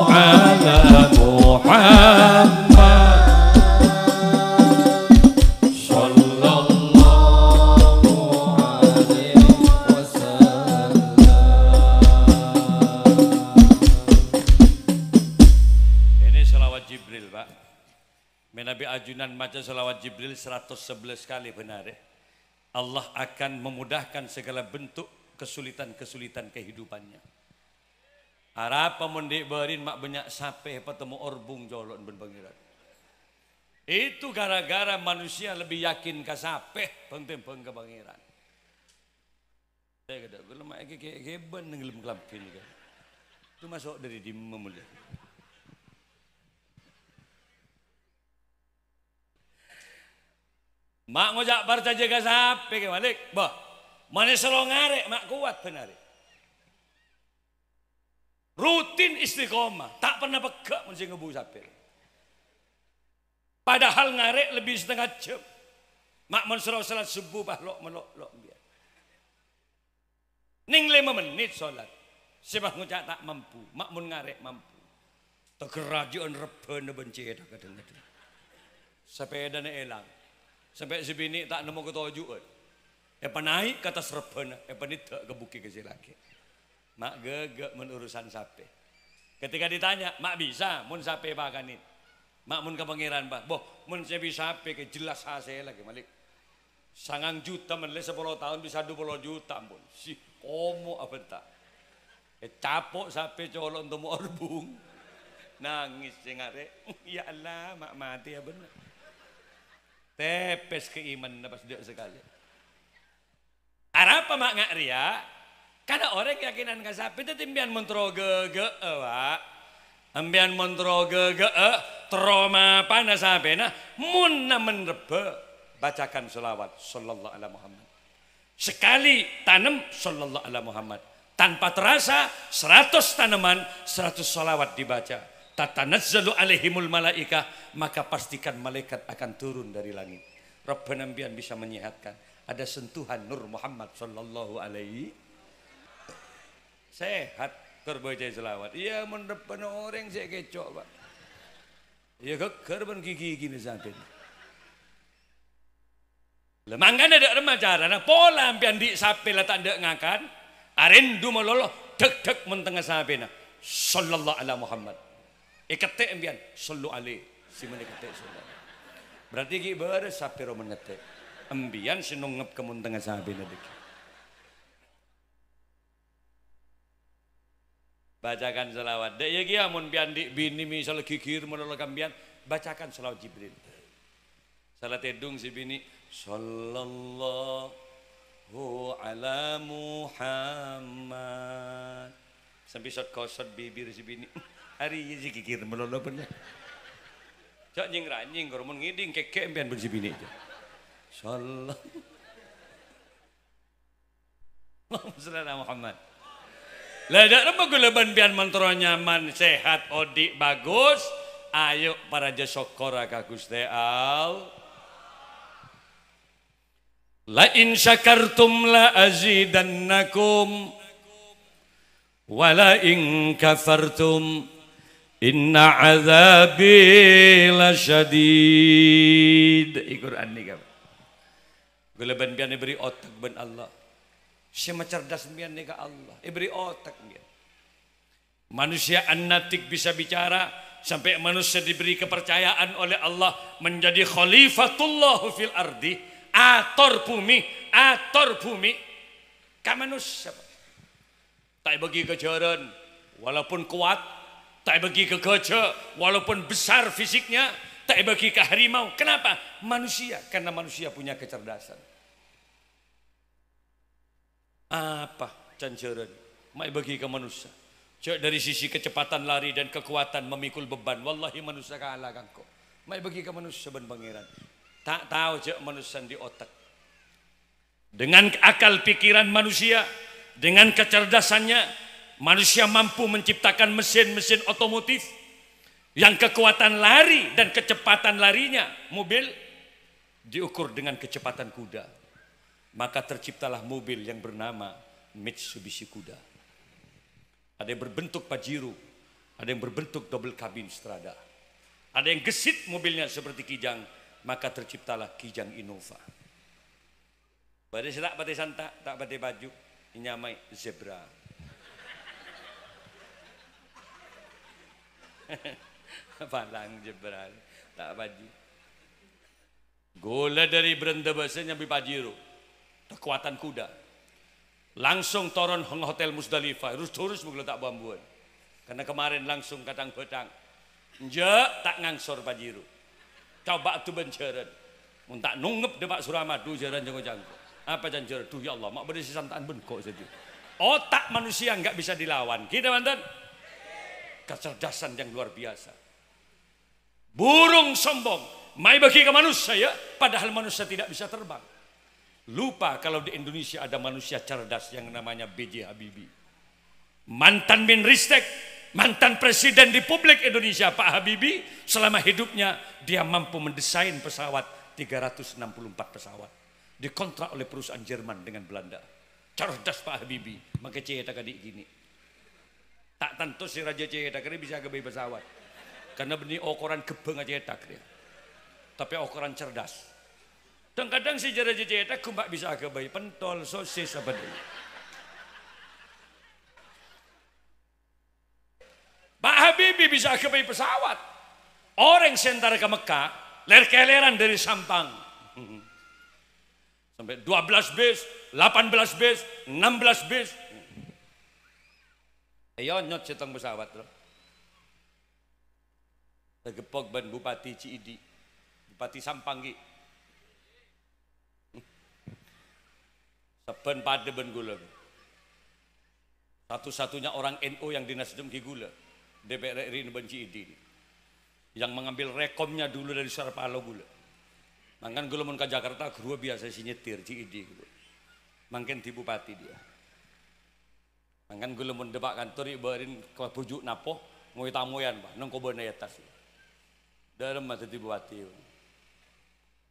ala Muhammad Nabi ajunan baca salawat Jibril 111 kali benar ya. Allah akan memudahkan segala bentuk kesulitan-kesulitan kehidupannya. Harap pemundi berin mak banyak sape petemu orbung jolon ben pangeran. Itu gara-gara manusia lebih yakin ke sape penting ke pangeran. Saya kata kalau mak kayak ben ngelem kelampin kan. Itu masuk dari di memulia. Mak ngojak parca jaga sape ke Malik, bah, mana selalu ngarek mak kuat benar. Rutin istiqomah, tak pernah pegak mesti ngebu sape. Padahal ngarek lebih setengah jam. Mak mun salat subuh bah lok melok biar. Ning 5 menit salat. Sebab ngojak tak mampu, mak mun ngarek mampu. Tegerajuan rebene benci dah kadang-kadang. Sepedane elang. Sampai si bini tak nemu ketujuan. Naik ke atas rebana, tak ke bukit ke lagi. Mak gegek menurusan sape. Ketika ditanya, mak bisa mun sape bakanin. Mak mun ke pangeran bah, boh mun saya bisa sape ke jelas hasil lagi Malik. 9 juta men 10 tahun bisa 20 juta pun. Si komo apa tak. Capok sape colok untuk orbung. Nangis sing arek. Ya Allah, mak mati ya bener. Tepes keiman dapat sedek sekali. Arapa mak ngak ria? Karena orang yakinan kasapi itu timbian mentro gege, wak. Ambian mentro gege, trauma panas sapena, munna menrebe. Bacakan selawat sallallahu alaihi Muhammad. Sekali tanam sallallahu alaihi Muhammad. Tanpa terasa 100 tanaman, 100 selawat dibaca. Tatanazzalu alaihimul malaikah, maka pastikan malaikat akan turun dari langit. Rabbana ambian bisa menyehatkan. Ada sentuhan Nur Muhammad sallallahu alaihi sehat kerbaca selawat. Iya mendepan orang saya kecok pak. Iya kerban gigi gini sampai. Lemangkan ada remaja, nah pola ambian di sape lah tak ada ngakan. Arendu meloloh dek mentengah sape na. Sallallahu alaihi Muhammad. Ketek ambian sallu alaihi si mana ketek sallu. Berarti ki ber sape ro menetek. Ambian sinungep kemun tengah sabe na dik. Bacakan selawat. Dek ya ki amun bian di bini misal kikir menolong ambian bacakan selawat Jibril. Salat edung si bini sallallahu ala Muhammad. Sampai shot kosot bibir si bini. Hari ini kikir melolo bener. Cak nying ranjing kormon ngiding keke empian ben si bini aja. Sallallahu Allahumma Muhammad. Lah dak remah guleban pian mentro nyaman sehat odik bagus. Ayo para jasokora ka Gusti Allah. La in syakartum la azidannakum wa la in kafartum inna azabi lasyadid. Al-Quran ni kan. Guleban pian diberi otak ben Allah. Siapa cerdas pian ni ka Allah. Diberi otak pian. Manusia an-natik bisa bicara sampai manusia diberi kepercayaan oleh Allah menjadi khalifatullah fil ardi, ator bumi ka manusia. Tak bagi kejaran walaupun kuat, tak bagi ke gajah walaupun besar fisiknya, tak bagi ke harimau. Kenapa? Manusia, karena manusia punya kecerdasan. Apa canceran? Mai bagi ke manusia. Cek dari sisi kecepatan lari dan kekuatan memikul beban, wallahi manusia kalah kangko. Mai bagi ke manusia ben pangeran. Tak tahu cek manusia di otak. Dengan akal pikiran manusia Dengan kecerdasannya, manusia mampu menciptakan mesin-mesin otomotif yang kekuatan lari dan kecepatan larinya mobil diukur dengan kecepatan kuda. Maka terciptalah mobil yang bernama Mitsubishi Kuda. Ada yang berbentuk Pajero, ada yang berbentuk double cabin Strada. Ada yang gesit mobilnya seperti Kijang, maka terciptalah Kijang Innova. Pada sedak pada santak, tak pada baju, nyamai zebra. Palang zebra, tak baju. Gula dari berenda bahasa nyambi Pajero, kekuatan kuda. Langsung turun hotel Musdalifah, terus mungkin tak bambuan. Karena kemarin langsung kadang petang. Njak tak ngangsor Pajero. Coba tu benceran. Mun tak nungep depak Suramadu jaran jangko-jangko. Apa janjer? Duh ya Allah, mak berisi santaan bengkok saja. Otak manusia enggak bisa dilawan. Kita mantan. Kecerdasan yang luar biasa. Burung sombong, mai bagi ke manusia ya, padahal manusia tidak bisa terbang. Lupa kalau di Indonesia ada manusia cerdas yang namanya B.J. Habibie. Mantan Menristek, mantan Presiden Republik Indonesia Pak Habibie, selama hidupnya dia mampu mendesain pesawat 364 pesawat. Dikontrak oleh perusahaan Jerman dengan Belanda. Cerdas Pak Habibie, maka cetak adik gini. Tak tentu si Raja cetak ini bisa gebay pesawat. Karena benih ukuran gebeng aja cetak dia. Tapi ukuran cerdas. Dan kadang si Raja cetak kumbak bisa gebay pentol, sosis apa dia. Pak Habibie bisa gebay pesawat. Orang sentara ke Mekah, ler-keleran dari Sampang. Sampai 12 bis, 18 bis, 16 bis. Ayo nyot setong pesawat loh. Tegepok ban Bupati Ciidi, Bupati Sampanggi. Seben pada ben gula. Satu-satunya orang NU yang di Nasdem ki gula. DPR RI ben Ciidi. Yang mengambil rekomnya dulu dari Sarpalo gula. Mangkan gula mun ke Jakarta gua biasa si nyetir Ciidi gitu. Mangken di bupati dia. Mangkan gula mun debak kantor ibarin ke bujuk napo ngoy tamoyan Pak nang kobon atas. Dalam mata di bupati.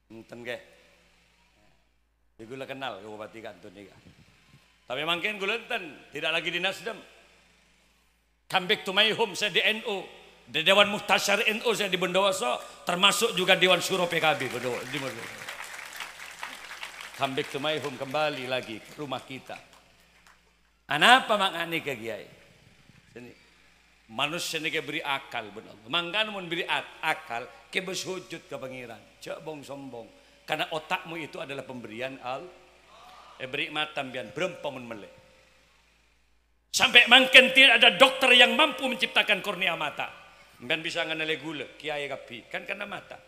Enten ge. Ya gula kenal ke bupati kantor nih. Tapi mangken gula enten tidak lagi di Nasdem. Come back to my home saya di NU. Di Dewan Muhtasyar NU saya di Bondowoso, termasuk juga Dewan Syuro PKB di Bondowoso. Come back to my home, kembali lagi ke rumah kita. Apa maknanya ke Kiai? Manusia ini beri akal benar. Mangkan mun beri akal ke bersujud ke pangeran. Cek bong sombong. Karena otakmu itu adalah pemberian beri mata bian berempomun melek. Sampai mungkin tidak ada dokter yang mampu menciptakan kornea mata. Kan bisa ngenele gula, kiai kapi, kan kena mata.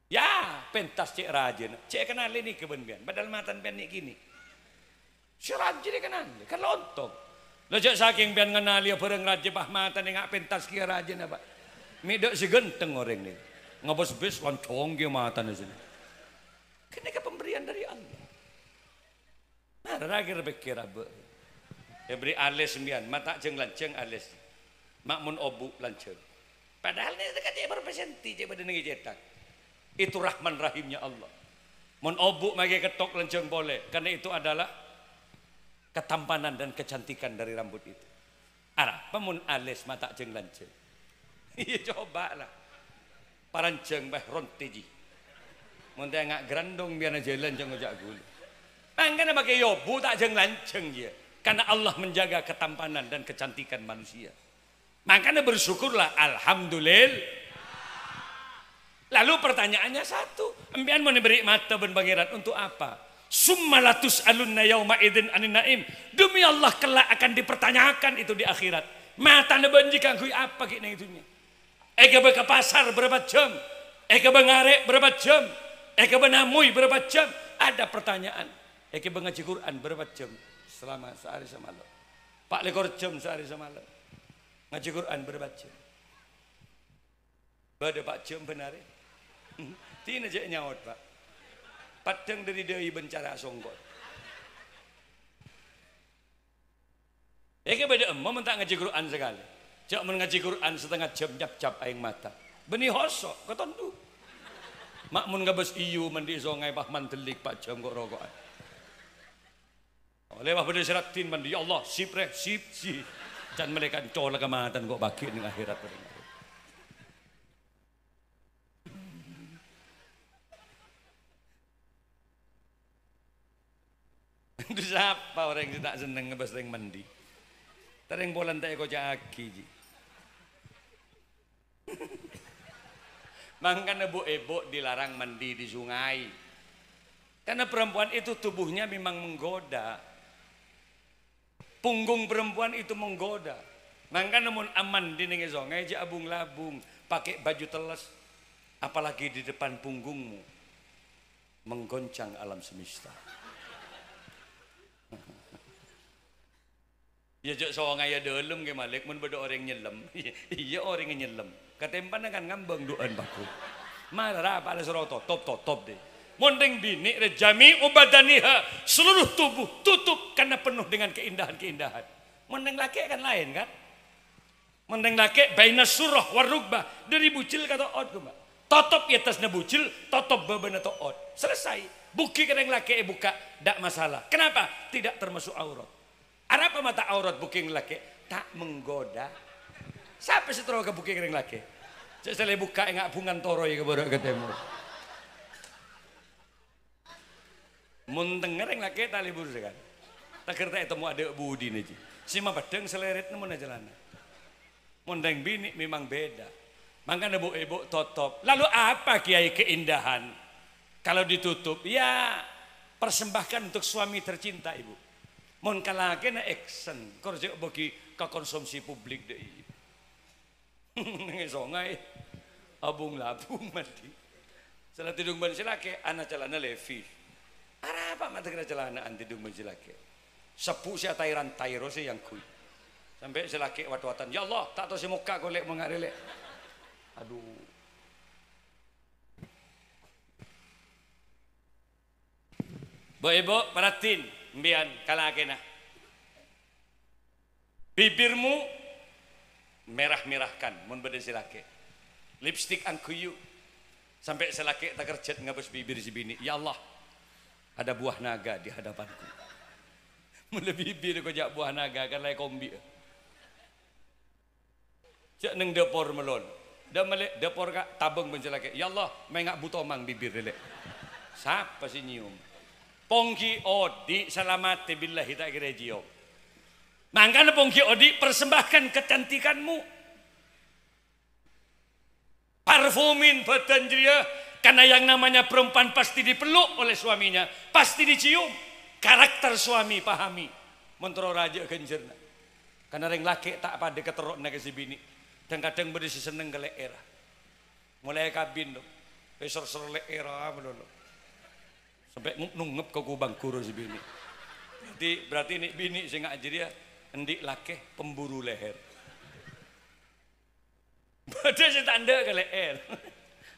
Ya, pentas cek rajin, cek kenal ini kebenbian, padahal matan pian ni gini. Si rajin dia kenal, kan lontong. Lo cek saking pian kenal ya bareng rajin bah matan ngak pentas kia rajin apa. Midok si genteng orang ni, ngabos bis loncong dia matan di sini. Kena ke pemberian dari Allah. Nah, rakyat berkira apa? Ya beri alis sembian, mata jeng lanceng alis. Makmun obu lancur. Padahal ini dekat dia berpresenti dia pada negeri cetak. Itu rahman rahimnya Allah. Mun obu magi ketok lancung boleh, karena itu adalah ketampanan dan kecantikan dari rambut itu. Arah, pemun alis mata jeng lancung. Iya coba lah. Paranceng bah ronteji. Mun dia ngak gerandong biar jalan jeng ojak gulu. Mangkana pakai yobu tak jeng lancung dia. Karena Allah menjaga ketampanan dan kecantikan manusia. Makanya bersyukurlah alhamdulillah. Lalu pertanyaannya satu, empian mau diberi mata ben pangeran untuk apa? Summalatus alunna yauma idzin anin naim. Demi Allah kelak akan dipertanyakan itu di akhirat. Mata ben jika kui apa kini itunya? Eka ke pasar berapa jam? Eka ngarek berapa jam? Eka namui berapa jam? Ada pertanyaan. Eka ngaji Quran berapa jam? Selama sehari semalam. 4 jam sehari semalam. Ngaji Quran berapa jam? Pada Pak jam benar ya? Tina je nyawat Pak. Padang dari deui bencara songkot. Ya beda emam mentak ngaji Quran sekali. Jak ngaji Quran setengah jam cap-cap aing mata. Benih hosok ketondu. Makmun ngabes iyu mandi zongai pah mantelik pak jam kok rokokan. Oleh pah beda seratin mandi ya Allah sip reh sip. Dan mereka colak kematan kok bagi ning akhirat. Itu siapa orang yang tak seneng ngebas ring mandi. Tereng bolan tak eko jaki ji. Makanya ibu dilarang mandi di sungai. Karena perempuan itu tubuhnya memang menggoda. Punggung perempuan itu menggoda. Makanya namun aman di nengi sungai aja abung-labung, pakai baju teles, apalagi di depan punggungmu menggoncang alam semesta. Ya jok songai ya dalam ke malik mun beda orang nyelam. Iya orang nyelam. Katempan kan ngambang doan baku. Marah pada seroto top deh. Mondeng bini rejami ubadaniha seluruh tubuh tutup karena penuh dengan keindahan-keindahan. Mondeng laki kan lain kan? Mondeng laki baina surah warugba dari bucil kata od mbak. Totop ya atasnya bucil, totop beban atau od. Selesai. Buki kadang laki buka, tak masalah. Kenapa? Tidak termasuk aurat. Apa mata aurat buking laki? Tak menggoda. Siapa setelah ke buking kadang laki? Setelah buka enggak bungan toroi ke bodoh ketemu. Mun denger yang laki tak libur kan. Tak kerta itu mau ada budi nih. Sima badeng seleret namun aja lana. Mondeng bini memang beda. Makanya ibu totop. Lalu apa kiai keindahan? Kalau ditutup, ya persembahkan untuk suami tercinta ibu. Mon kalake na action, kerja bagi ke konsumsi publik deh. Ngesongai, abung labung mati. Setelah tidung ban silake, anak celana levi. Apa mata kena celana anti tidung ban silake. Sepu si tairan tairo si yang kui. Sampai silake wat-watan. Ya Allah, tak tahu si muka golek mengarelek. Aduh. Ibu perhatiin mbian kalakena. Bibirmu merah-merahkan mun bade silake. Lipstik angkuyu. Sampai silake tak kerjet ngabes bibir si bini. Ya Allah, ada buah naga di hadapanku. Mun bibir kok jak buah naga kan lai kombi. Jak neng depor melon. Da melek depor kak tabung ben silake. Ya Allah, mengak butomang bibir lelek. Siapa sih nyium? Pongki Odi salamati billahi tak kira jiyo. Makanya Pongki Odi persembahkan kecantikanmu. Parfumin badan dia. Karena yang namanya perempuan pasti dipeluk oleh suaminya. Pasti dicium. Karakter suami pahami. Mentero raja genjerna. Karena orang laki tak pada keterok naga si bini. Dan kadang berisi seneng ke leera. Mulai kabin dong. Besar-ser leera melulu. Sampai nungep ke kubang kuru si bini. Berarti ini bini sing ngaji dia endik laki pemburu leher. Badai si tanda ke leher.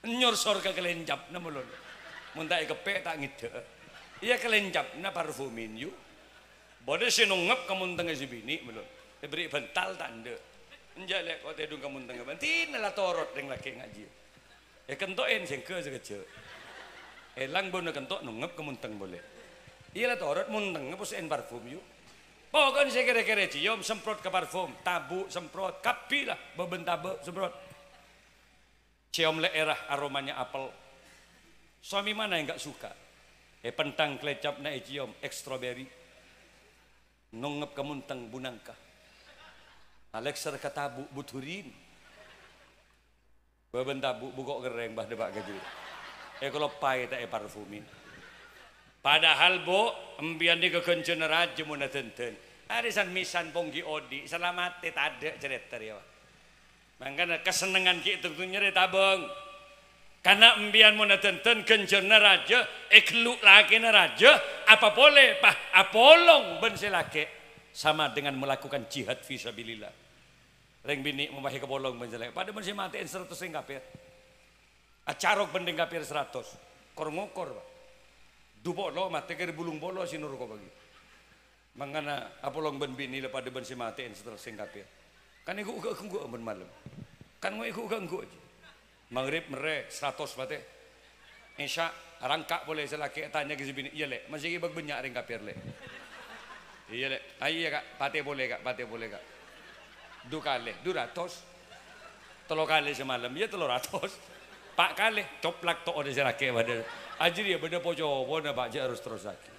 Nyorsor ke kelencap na melon. Muntai kepe tak ngide. Iya kelencap na parfumin yu. Badai si nungep kemuntang si bini melon. Diberi bental tanda. Enjalek kok tedung kemuntang bantin lah torot deng laki ngaji. Ya kentoin sing ke sekecil. Elang bono kentok nungep kemunteng boleh. Iya lah torot munteng ngepusin parfum yuk. Pokoknya saya kira-kira cium semprot ke parfum, tabu semprot, kapi lah bebentabe semprot. Cium leerah aromanya apel. Suami mana yang gak suka? Pentang klecap na cium strawberry. Nungep kemunteng bunangka. Alexer katabu buturin. Bebentabu bukok gereng bah debak gaji. Kalau pai tak parfumin. Padahal bo embian di kekencana raja muna tenten. Arisan misan Pongki Odi selamat tak ada cerita ya. Makanya kesenangan kita tu nyeri tabung. Karena embian muna tenten kencana raja eklu laki na raja apa boleh pah apolong ben selake sama dengan melakukan jihad fisabilillah. Reng bini memahi kepolong ben selake. Pada masih matiin 100 ring kafir. Acarok bendeng kapir 100 kor ngokor pak dupok lo mati kiri bulung bolo sinur kok bagi Mangana apolong ben bini lepas ben si matiin setelah sing kafir. Kan iku uga ganggu ben malam. Kan mau iku ganggu. Maghrib mere 100 bate. Isya rangkak boleh selaki tanya ke si bini, iya lek, masih ibag banyak ring kafir lek. Iya lek, ayo kak, pate boleh kak. 2 kali, 200. 3 kali semalam, ya 300. 4 kali, coplak to ada selaki pada. Ajri ya benda pojo, bona pak harus terus lagi.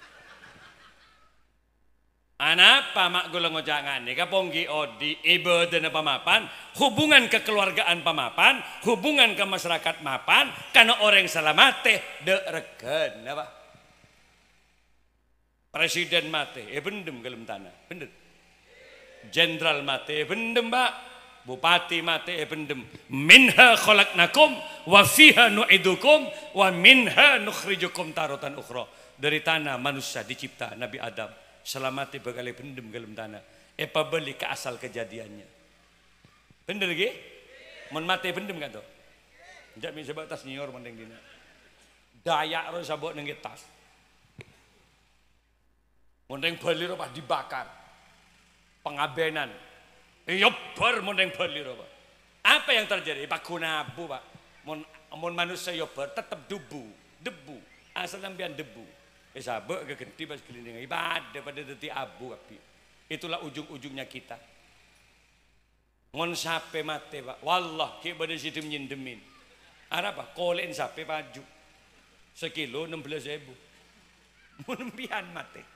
Anapa mak gula ngojangan nih kaponggi odi ibadah dan pamapan hubungan kekeluargaan pamapan hubungan ke masyarakat mapan karena orang salamate de regen apa presiden mate bendem gelem tanah bener jenderal mate bendem mbak bupati mate bendem minha khalaqnakum wa fiha nu'idukum wa minha nukhrijukum taratan ukhra dari tanah manusia dicipta Nabi Adam selamati bakal pendem dalam tanah beli ke asal kejadiannya bener ge mun mati pendem kan tuh ndak bisa batas nyior mending dina dayak ro sabok nang tas mending bali ro dibakar pengabenan yobar mending bali ro apa yang terjadi pak kunabu pak mun manusia yobar tetap debu asal nampian debu sabuk kegenti pas keliling ibadah pada detik abu api itulah ujung-ujungnya kita ngon sape mate pak wallah ki pada situ nyindemin ada apa kolen sape paju sekilo 16.000 mun mate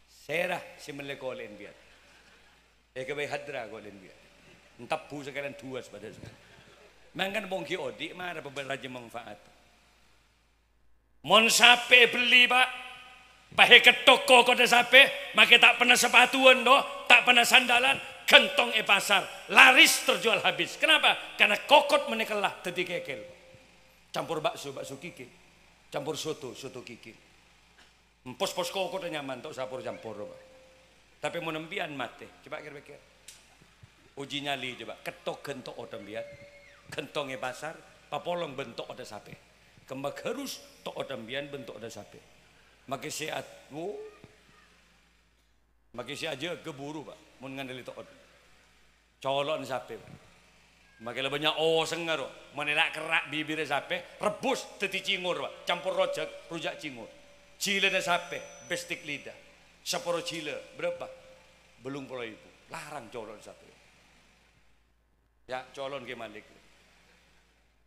serah si mele kolen biar kebai hadra kolen biar entap bu sekalian 2 pada sekali mangkan bongki odik mana peberaja manfaat mon sape beli pak pahe ke toko kode sape make tak pernah sepatuan doh tak pernah sandalan gentong pasar laris terjual habis kenapa karena kokot menekalah tadi kekel campur bakso kiki campur soto kiki pos kokot nyaman tok sapur campur pak tapi mau nempian mate coba kira-kira uji nyali coba ketok gentok otembian gentong pasar papolong bentuk ada sape kembang harus tok odambian bentuk ada sapi makai sehat makai si aja keburu pak mun ngandeli tok colon sapi makai banyak sengaro menelak kerak bibir sapi rebus teti cingur pak campur rujak cingur cile ada sapi bestik lidah seporo cile berapa belum puluh itu larang colon sapi ya colon ke malik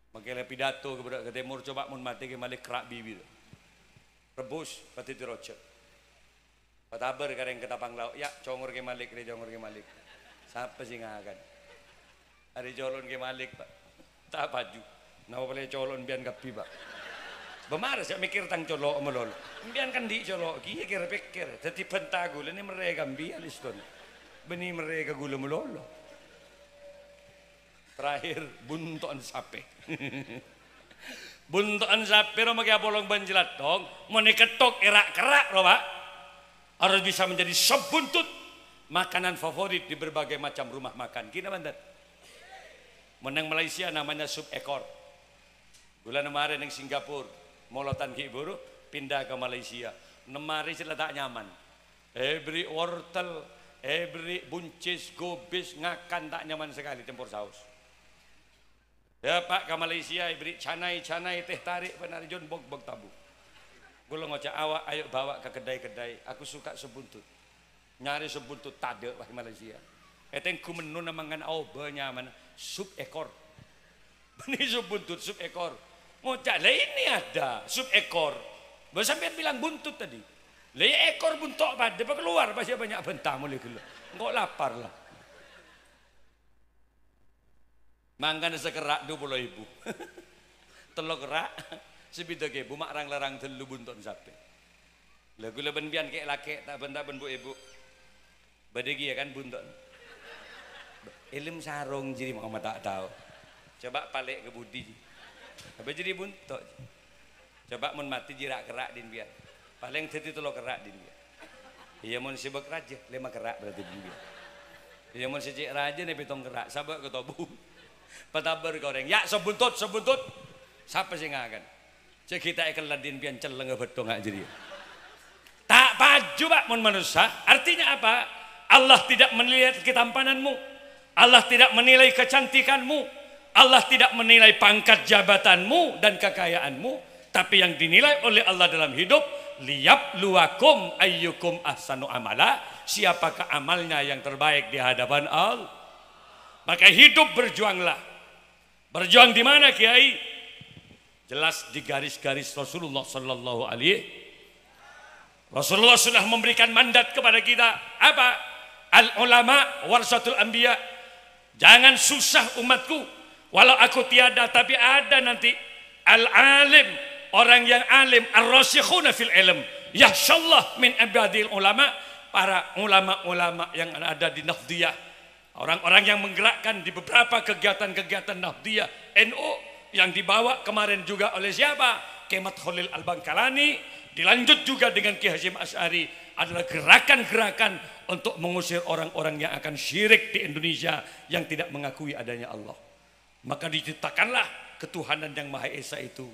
makanya pidato ke timur coba mun mati ke malik kerak bibir rebus pati dirocek pataber kareng ketapang lauk ya congor ke malik siapa sih ngakan hari colon ke malik pak tak baju nama boleh colon bian kapi pak bemar saya mikir tang colok melol bian kan di colok kia kira pikir jadi pentagul ini mereka bian liston beni mereka gula melolo terakhir buntuan sape buntuan sape ro make apolong banjelat dong mau ketok erak kerak ro pak harus bisa menjadi sebuntut makanan favorit di berbagai macam rumah makan kina bantet menang Malaysia namanya sup ekor bulan kemarin yang Singapura molotan ki buru pindah ke Malaysia nemari sila tak nyaman beri wortel beri buncis gobis ngakan tak nyaman sekali campur saus. Ya pak ke Malaysia beri canai teh tarik penarijon bog tabu. Gue ngocak awak ayo bawa ke kedai-kedai. Aku suka sebuntut. Nyari sebuntut tade wah Malaysia. Etengku menu namangan nyaman sup ekor. Ini sebuntut sup ekor. Ngocak lah ini ada sup ekor. Baru sampean bilang buntut tadi. Lah ekor buntok pada keluar pasti banyak bentang mulai keluar. Engkau lapar lah. Mangkan sekerak 20.000 telok kerak sebida ke bu makrang larang telu bunton sape lagu leben bian kek laki tak benda ben bu ibu badegi ya kan bunton ilm sarung jadi mau tak tahu coba balik ke budi apa jadi buntot coba mun mati jirak kerak din bian paling teti telok kerak din bian iya mun sibuk raja 5 kerak berarti din bian iya mun sejik raja nih pitong kerak sabak ketobu pataber goreng ya sebuntut siapa sih ngakan cek kita ikan ladin pian celeng bedong aja dia tak paju Pak mun manusia. Artinya apa? Allah tidak menilai ketampananmu, Allah tidak menilai kecantikanmu, Allah tidak menilai pangkat jabatanmu dan kekayaanmu, tapi yang dinilai oleh Allah dalam hidup liyabluwakum ayyukum ahsanu amala, siapakah amalnya yang terbaik di hadapan Allah. Maka hidup berjuanglah. Berjuang di mana Kiai? Jelas di garis-garis Rasulullah sallallahu alaihi. Rasulullah sudah memberikan mandat kepada kita apa? Al ulama warasatul anbiya. Jangan susah umatku, walau aku tiada tapi ada nanti al alim, orang yang alim, ar-rasikhuna fil ilm, yahsyallah min ibadil ulama, para ulama-ulama yang ada di Nahdiyah, orang-orang yang menggerakkan di beberapa kegiatan-kegiatan Nahdiyah NU yang dibawa kemarin juga oleh siapa? Kemat Khalil Al-Bangkalani, dilanjut juga dengan Ki Hasyim Asy'ari, adalah gerakan-gerakan untuk mengusir orang-orang yang akan syirik di Indonesia yang tidak mengakui adanya Allah. Maka diciptakanlah ketuhanan yang Maha Esa itu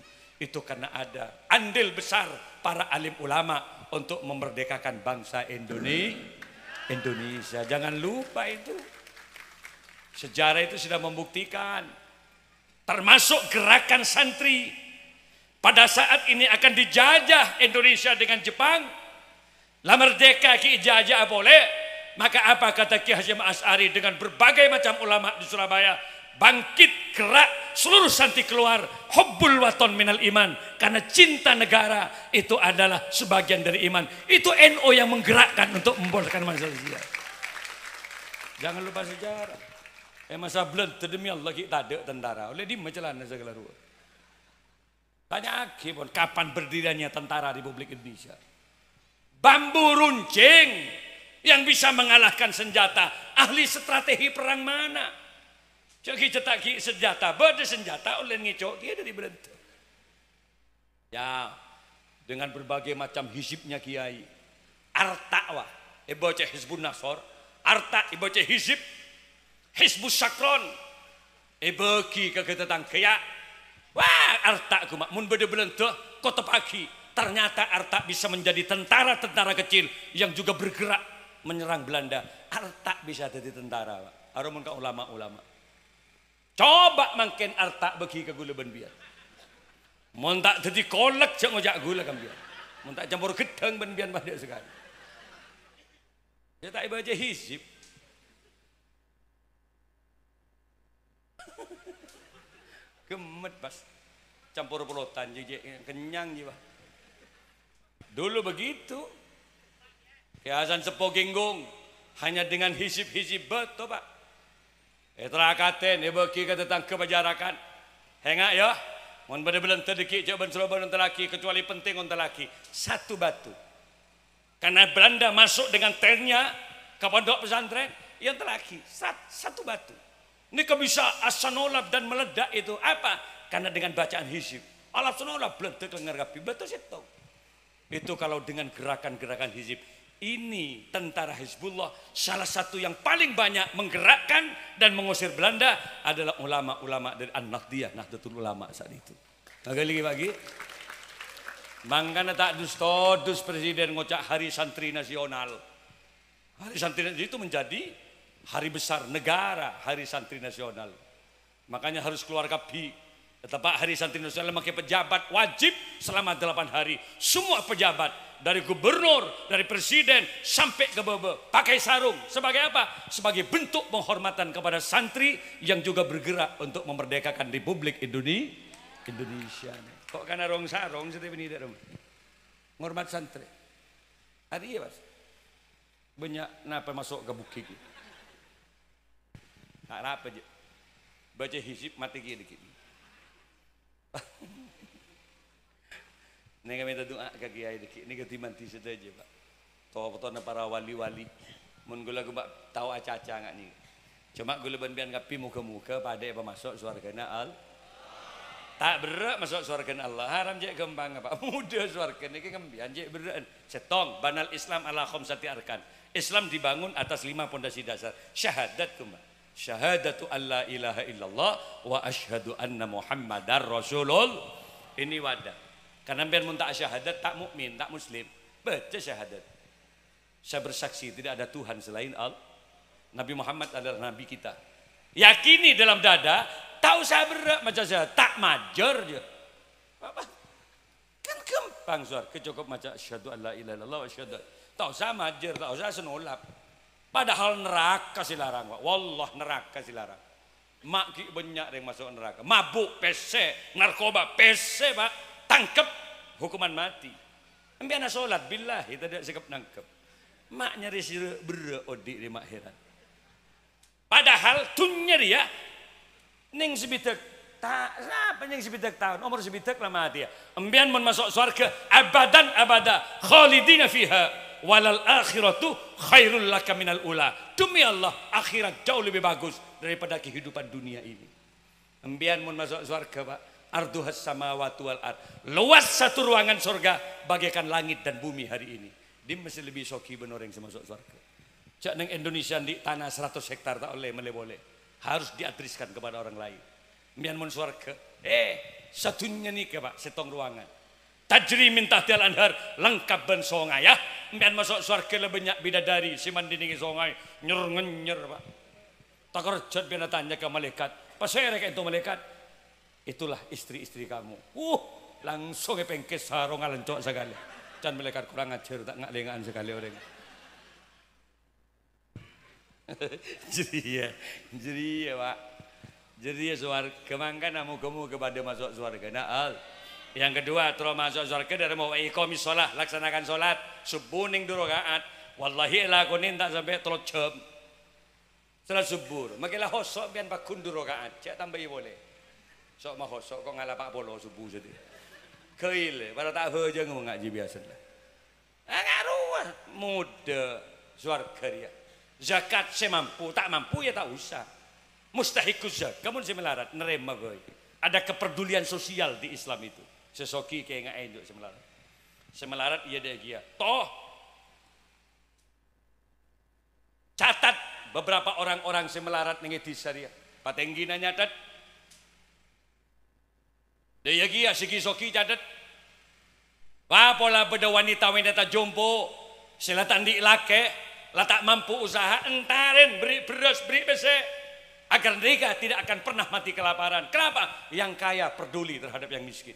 karena ada andil besar para alim ulama untuk memerdekakan bangsa Indonesia. Jangan lupa itu. Sejarah itu sudah membuktikan, termasuk gerakan santri. Pada saat ini akan dijajah Indonesia dengan Jepang, la merdeka ki ijazah boleh. Maka apa kata Ki Hasyim Asy'ari dengan berbagai macam ulama di Surabaya? Bangkit gerak seluruh santri keluar, hubbul waton minal iman, karena cinta negara itu adalah sebagian dari iman. Itu NU yang menggerakkan untuk membolehkan manusia. Jangan lupa sejarah. Masa belum demi Allah kita ada tentara oleh di majalah segala ruang. Tanya lagi pun kapan berdirinya tentara Republik Indonesia? Bambu runcing yang bisa mengalahkan senjata. Ahli strategi perang mana? Jadi cetaki senjata, beda senjata oleh ngicok dia dari berhenti. Ya, dengan berbagai macam hizibnya Kiai. Arta wah, ibaca Hizbun Nasor, Arta ibaca hizib, Hizbus Sakron, ibagi kegetetang kaya. Wah, Arta kumak, mun beda berhenti, kota pagi. Ternyata Arta bisa menjadi tentara-tentara kecil yang juga bergerak menyerang Belanda. Arta bisa jadi tentara, Pak. Arumun ka ulama-ulama. Coba makin Arta bagi ke gula ben biar. Mun tak dadi kolek jek ngojak gula kan biar. Mun tak campur gedang ben biar pada sekali. Ya tak baca hizib. Gemet pas campur polotan jek kenyang jiwa. Dulu begitu. Ki Hasan Sepo Genggong hanya dengan hizib-hizib betul Pak. Terakaten bagi tentang kebajarakan hengak ya mun bener-bener terdeki jawaban Surabaya untuk laki kecuali penting untuk laki satu batu karena Belanda masuk dengan tennya ke pondok pesantren yang terlaki satu batu ini bisa asanolab dan meledak itu apa karena dengan bacaan hizib asanolab belum terdengar rapi betul itu kalau dengan gerakan-gerakan hizib. Ini tentara Hizbullah salah satu yang paling banyak menggerakkan dan mengusir Belanda adalah ulama-ulama dari An-Nahdiyah, Nahdlatul Ulama saat itu. Lagi. Mangkana tak dus presiden ngocak hari santri nasional. Hari santri itu menjadi hari besar negara, hari santri nasional. Makanya harus keluar kapi. Tetap hari santri nasional memakai pejabat wajib selama 8 hari. Semua pejabat dari gubernur, dari presiden sampai ke bawah pakai sarung sebagai apa? Sebagai bentuk penghormatan kepada santri yang juga bergerak untuk memerdekakan Republik Indonesia. Kok karena rong sarung seperti ini dah ngormat santri. Ada iya Mas. Banyak napa masuk ke bukit. Tak apa je. Baca hizib mati dikit. Ini kami doa ke Kiai dikit. Ini ketimanti saja Pak. Tahu-tahu para wali-wali. Mun gula gua tahu aca-aca nggak nih. Cuma gula ban-ban ngapi muka-muka pada apa masuk surgana Allah. Tak berat masuk surgana Allah. Haram je gembang apa. Mudah surga ini kembian je berat. Setong banal Islam ala khamsati arkan. Islam dibangun atas 5 pondasi dasar. Syahadat kumba. Syahadatu alla ilaha illallah wa asyhadu anna Muhammadar Rasulullah. Ini wadah. Karena biar mun tak syahadat tak mukmin, tak muslim. Baca syahadat. Saya bersaksi tidak ada Tuhan selain Allah. Nabi Muhammad adalah Nabi kita. Yakini dalam dada, tahu saya berat macam saya, tak majer je. Apa? Kan gampang suar, kecukup macam asyhadu an la ilaha illallah wa asyhadu. Tahu saya majer, tahu saya senolap. Padahal neraka silarang, Pak. Wallah neraka silarang. Mak ki banyak yang masuk neraka. Mabuk, PC, narkoba, PC, Pak. Tangkep, hukuman mati. Ambil anak solat, billahi tidak sikap nangkep. Mak nyari sirah berodik di makhiran. Padahal tunnya dia ning sebitek tak apa yang sebitek tahun umur sebitek lama dia ambian mun masuk surga abadan abada khalidina fiha walal akhiratu khairul laka minal ula. Demi Allah akhirat jauh lebih bagus daripada kehidupan dunia ini. Ambian mun masuk surga, Pak, arduhas samawati wal ard, luas satu ruangan surga bagaikan langit dan bumi hari ini. Dia masih lebih soki benoreng masuk surga. Cak neng Indonesia di tanah 100 hektar tak boleh, harus diatriskan kepada orang lain. Mian mun surga, satunya nih ke Pak, setong ruangan. Tajri min tahtil anhar, lengkap ben songai ya. Mian masuk surga lebih banyak bidadari, si mandi ning songai, nyer Pak. Tak kerjat biar tanya ke malaikat, pas saya reka itu malaikat, itulah istri-istri kamu. Langsung pengkes sarong ngalencok sekali. Dan malaikat kurang ajar tak ngalengan sekali orang. Jadi ya Pak, jadi ya surga mangka namu-kamu kepada masuk surga. Nah, yang kedua terus masuk surga dari mau iqamis shalah, laksanakan salat subuh ning 2 rakaat. Wallahi lakonin tak sampai 3 jam. Salat subuh, makilah hosok bian bakun 2 rakaat, cek tambahi boleh. Sok mah hosok kok ngalah 40 subuh sedih. Keile, pada tak heujeung ngaji biasa lah. Ngaruh muda surga dia. Zakat saya mampu, tak mampu ya tak usah. Mustahikus zakat, kamu saya melarat, nerema gue. Ada kepedulian sosial di Islam itu. Sesoki kayak nggak enak semelarat. Semelarat iya deh dia. Toh catat beberapa orang-orang semelarat nengeti syariah. Patenggina nyatat. Dia gia segi soki catat. Pola beda wanita jompo, selatan di lake. Lah tak mampu usaha entarin beri beras beri bese agar mereka tidak akan pernah mati kelaparan. Kenapa? Yang kaya peduli terhadap yang miskin.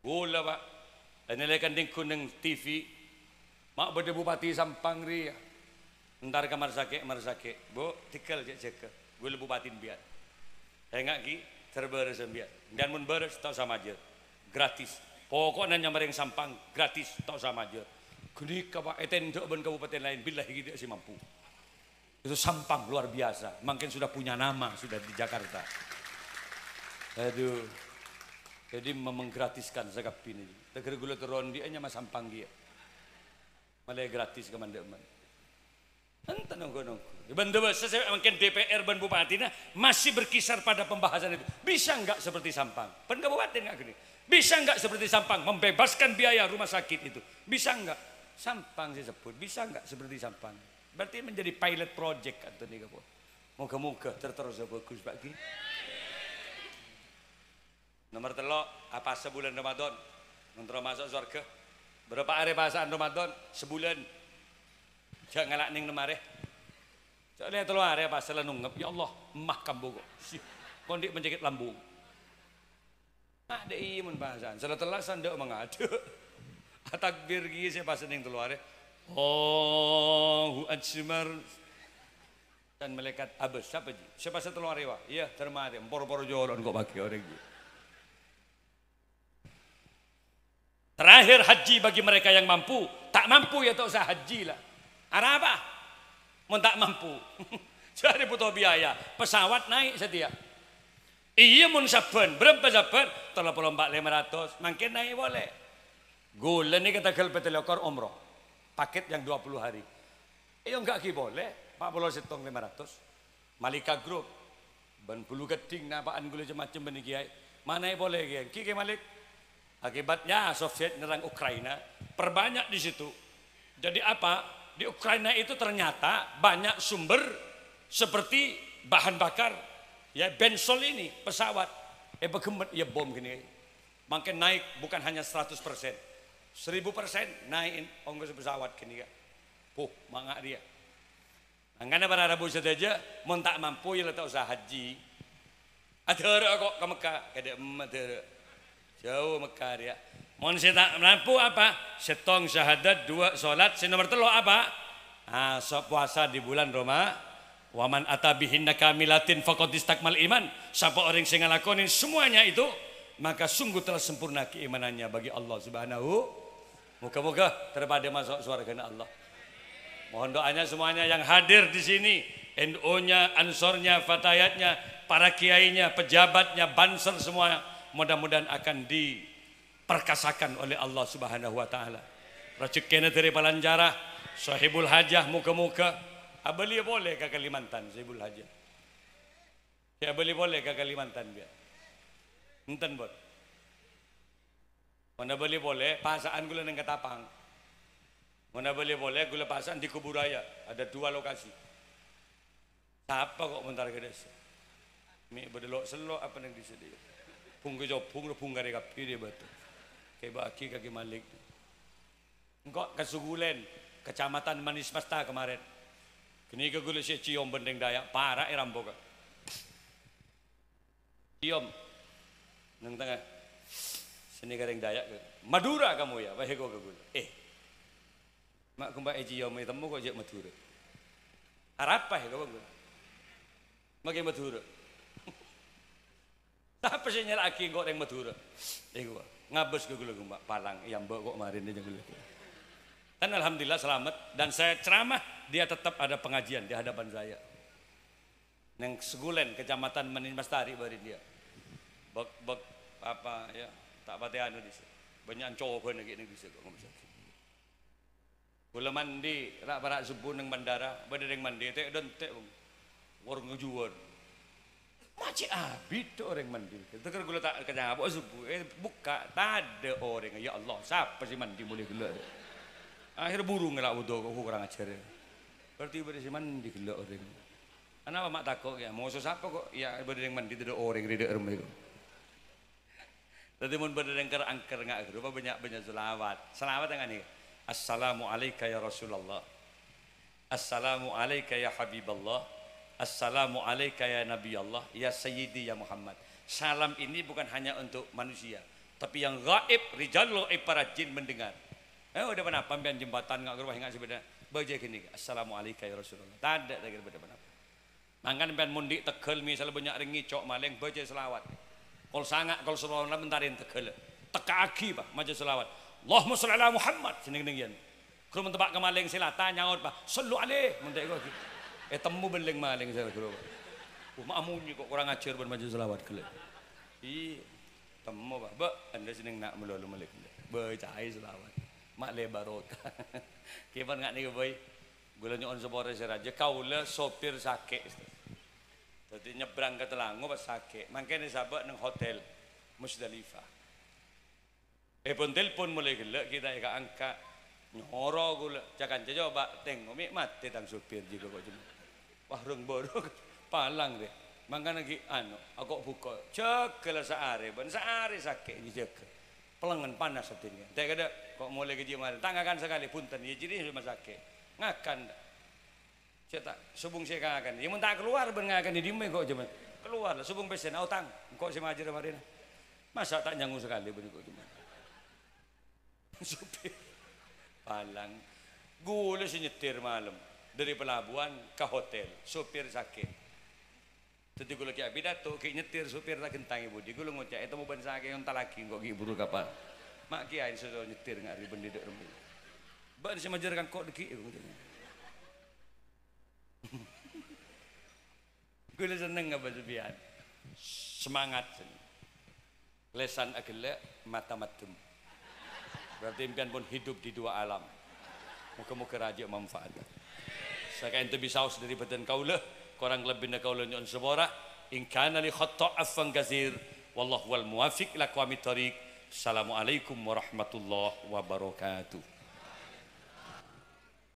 Bola Pak, nilaikan ding kuning TV, mak beda bupati Sampang ria. Entar kamar sakit, bu tikal cek, gue bupatin biar. Enggak ki terberes biar. Dan mun beres tau sama aja, gratis. Pokoknya nyamar yang Sampang gratis tau sama aja. Gini Pak eten ben kabupaten lain billahi tidak sih mampu. Itu Sampang luar biasa, makin sudah punya nama sudah di Jakarta. Aduh, jadi menggratiskan zakap ini. Teger gula turun dia nya mas Sampang dia, malah gratis kemandaman. Enten nongko. Bandewes saya makin DPR ban bupatina masih berkisar pada pembahasan itu. Bisa enggak seperti Sampang? Ben kabupaten enggak gini. Bisa enggak seperti Sampang membebaskan biaya rumah sakit itu? Bisa enggak? Sampang saya sebut, bisa enggak seperti Sampang? Berarti menjadi pilot project atau nih kapok. Moga-moga terus bagus Pak Ki. Nomor 3, apa sebulan Ramadan? Untuk masuk surga. Berapa hari pasaan Ramadan? Sebulan. Jangan ngalak ning lemare. Soalnya 3 hari pasal nunggep. Ya Allah, emah kambuh kok. Kondik menjekit lambung. Ada imun bahasan. Salah telasan ndak mengadu. Takbir gigi saya pas ning 3 hari. Allahu Akbar. Dan malaikat abes siapa ji? Siapa 3 hari Pak? Iya, terima kasih. Por-por joron kok pakai orang ji. Terakhir haji bagi mereka yang mampu. Tak mampu ya tak usah haji lah. Arah apa? Mau tak mampu. Jadi butuh biaya. Pesawat naik setia. Iya mun saben, berapa saben? 34.500. Makin naik boleh. Gula ni kata kalau petelokor umroh. Paket yang 20 hari. Iya enggak ki boleh. 41.500. Malika Group. Ban bulu geding napaan gula macam-macam bani kiai. Mana boleh kiai? Ki Malik. Akibatnya Soviet nyerang Ukraina. Perbanyak di situ. Jadi apa? Di Ukraina itu ternyata banyak sumber seperti bahan bakar, ya bensol ini pesawat, begemet ya bom gini, makin naik bukan hanya 100%, 1000% naik ongkos pesawat gini ya. mangak dia. Angkana para Rabu saja mun tak mampu ya letak usaha haji. Ada kok ke Mekah, kada ada. Jauh Mekah dia. Mun saya tak mampu apa? Setong syahadat, 2 salat, nomor 3 apa? So puasa di bulan Roma. Waman atabihinna kamilatin faqad istakmal iman. Siapa orang yang ngelakonin semuanya itu, maka sungguh telah sempurna keimanannya bagi Allah Subhanahu. Moga-moga terpada masuk surga Allah. Mohon doanya semuanya yang hadir di sini, NU-nya, Ansornya, Fatayatnya, para kiainya, pejabatnya, banser semua, mudah-mudahan akan diperkasakan oleh Allah Subhanahu wa taala. Rezekinya dari palanjarah, sahibul hajah muka-muka. Abeli boleh ke Kalimantan sahibul hajah. Ya abeli boleh ke Kalimantan dia. Enten bot. Mana boleh boleh, pasaan gula neng Ketapang. Mana boleh gula pasang di Kuburaya, ada 2 lokasi. Siapa kok bentar ke desa? Mi berdelok selok apa yang disedia? Punggu jopung dari kapi dia batu. Kayak baki kaki Malik. Engkau ke Sugulen, kecamatan Manis Masta kemarin. Kini ke gula si ciom bendeng Dayak, parah Ramboka. Ciom, neng tengah. Sini gareng Dayak. Madura kamu ya, wahai kau ke gula. Mak kumba ciom itu temu kok je Madura. Harapa ya kau gula. Makin Madura. Apa sih nyelaki kok yang Madura? Gua ngabes ke gula kumba Palang, yang mbok kok kemarin dia gula. Dan alhamdulillah selamat, dan saya ceramah dia tetap ada pengajian di hadapan saya. Neng Segulen kecamatan Manis Mastari bari dia. Bek apa ya, tak pati anu di sana. Banyak coba lagi ning bisa kok ngomong. Kula mandi rak barak subuh neng bandara, badeng mandi tek dontek orang ngejual. Macam abid tu orang mandi. Teker gula tak kenyang apa subuh buka tak ada orang. Ya Allah, siapa sih mandi boleh gula. Akhir burung ngelak wudu kok kurang ajar. Berarti berisi mandi gila orang. Kenapa mak takut ya? Mau siapa kok? Ya berdeng mandi tidak orang rida remeh kok. Tadi mun berdeng ker angker ngak rupa banyak selawat. Selawat yang ini. Assalamu alayka ya Rasulullah. Assalamu alayka ya Habiballah. Assalamu alayka ya Nabi Allah. Ya Sayyidi ya Muhammad. Salam ini bukan hanya untuk manusia, tapi yang gaib, rijalul gaib para jin mendengar. Udah mana pambian jembatan ngak gerwah ngak sebeda. Baca gini, Assalamualaikum ya Rasulullah. Tidak lagi beda mana. Mangkan pambian mundi Tegal misal banyak ringi cok maling baca selawat. Kol sangak kol selawat bentarin Tegal. Teka aki pak maca selawat. Allahumma sholli ala Muhammad seneng-nengian. Kalau mentebak ke maling silata nyaut pak. Sallu alaih mentek kok. Temu beling maling saya kira. Makmunyi kok kurang ajar bermaca selawat kele. Iya. Temu pak. Ba anda seneng nak melulu malik. Baca selawat. Mak lebar barokah. Kipan ngak nih boy. Gula nyon sepore seraja kaula sopir sake. Tadi nyebrang ke Telango pas sake. Mangkene sahabat nang hotel Musdalifah. Pun telepon mulai gelak kita ya angka nyoro gula. Jangan coba tengok mik mati tang sopir juga kok cuma. Wah rung borok palang deh. Mangkane lagi aku buka. Cekel saare, ben saare sake ni cekel. Pelengan panas hatinya. Tak ada kok mulai kerja kemarin. Tangakan sekali punten. Ya jadi rumah sakit. Ngakan. Saya tak subung saya ngakan. Ya mun tak keluar ben ngakan di dimai kok cuma. Keluar lah subung pesen utang. Kok saya majer kemarin. Masa tak nyanggu sekali ben kok cuma. Supir Palang. Gula si nyetir malam dari pelabuhan ke hotel. Supir sakit. Tadi gula kaya pidato, kaya nyetir supir tak kentang ibu. Di gula ngocak, itu mau ban sakit yang talaki kok buru kapal. Mak kiai sudah nyetir ngak riben di rumah. Ban si majarkan kok deki. Gula seneng apa sebian. Semangat. Lesan agile mata matum. Berarti impian pun hidup di 2 alam. Muka-muka raja manfaat. Saya ente bisa aus dari badan kaulah. Korang lebih nak kaulah nyon sebora. In kana li khata' afan katsir. Wallahu wal muwafiq ila aqwamit thariq. Assalamualaikum warahmatullahi wabarakatuh.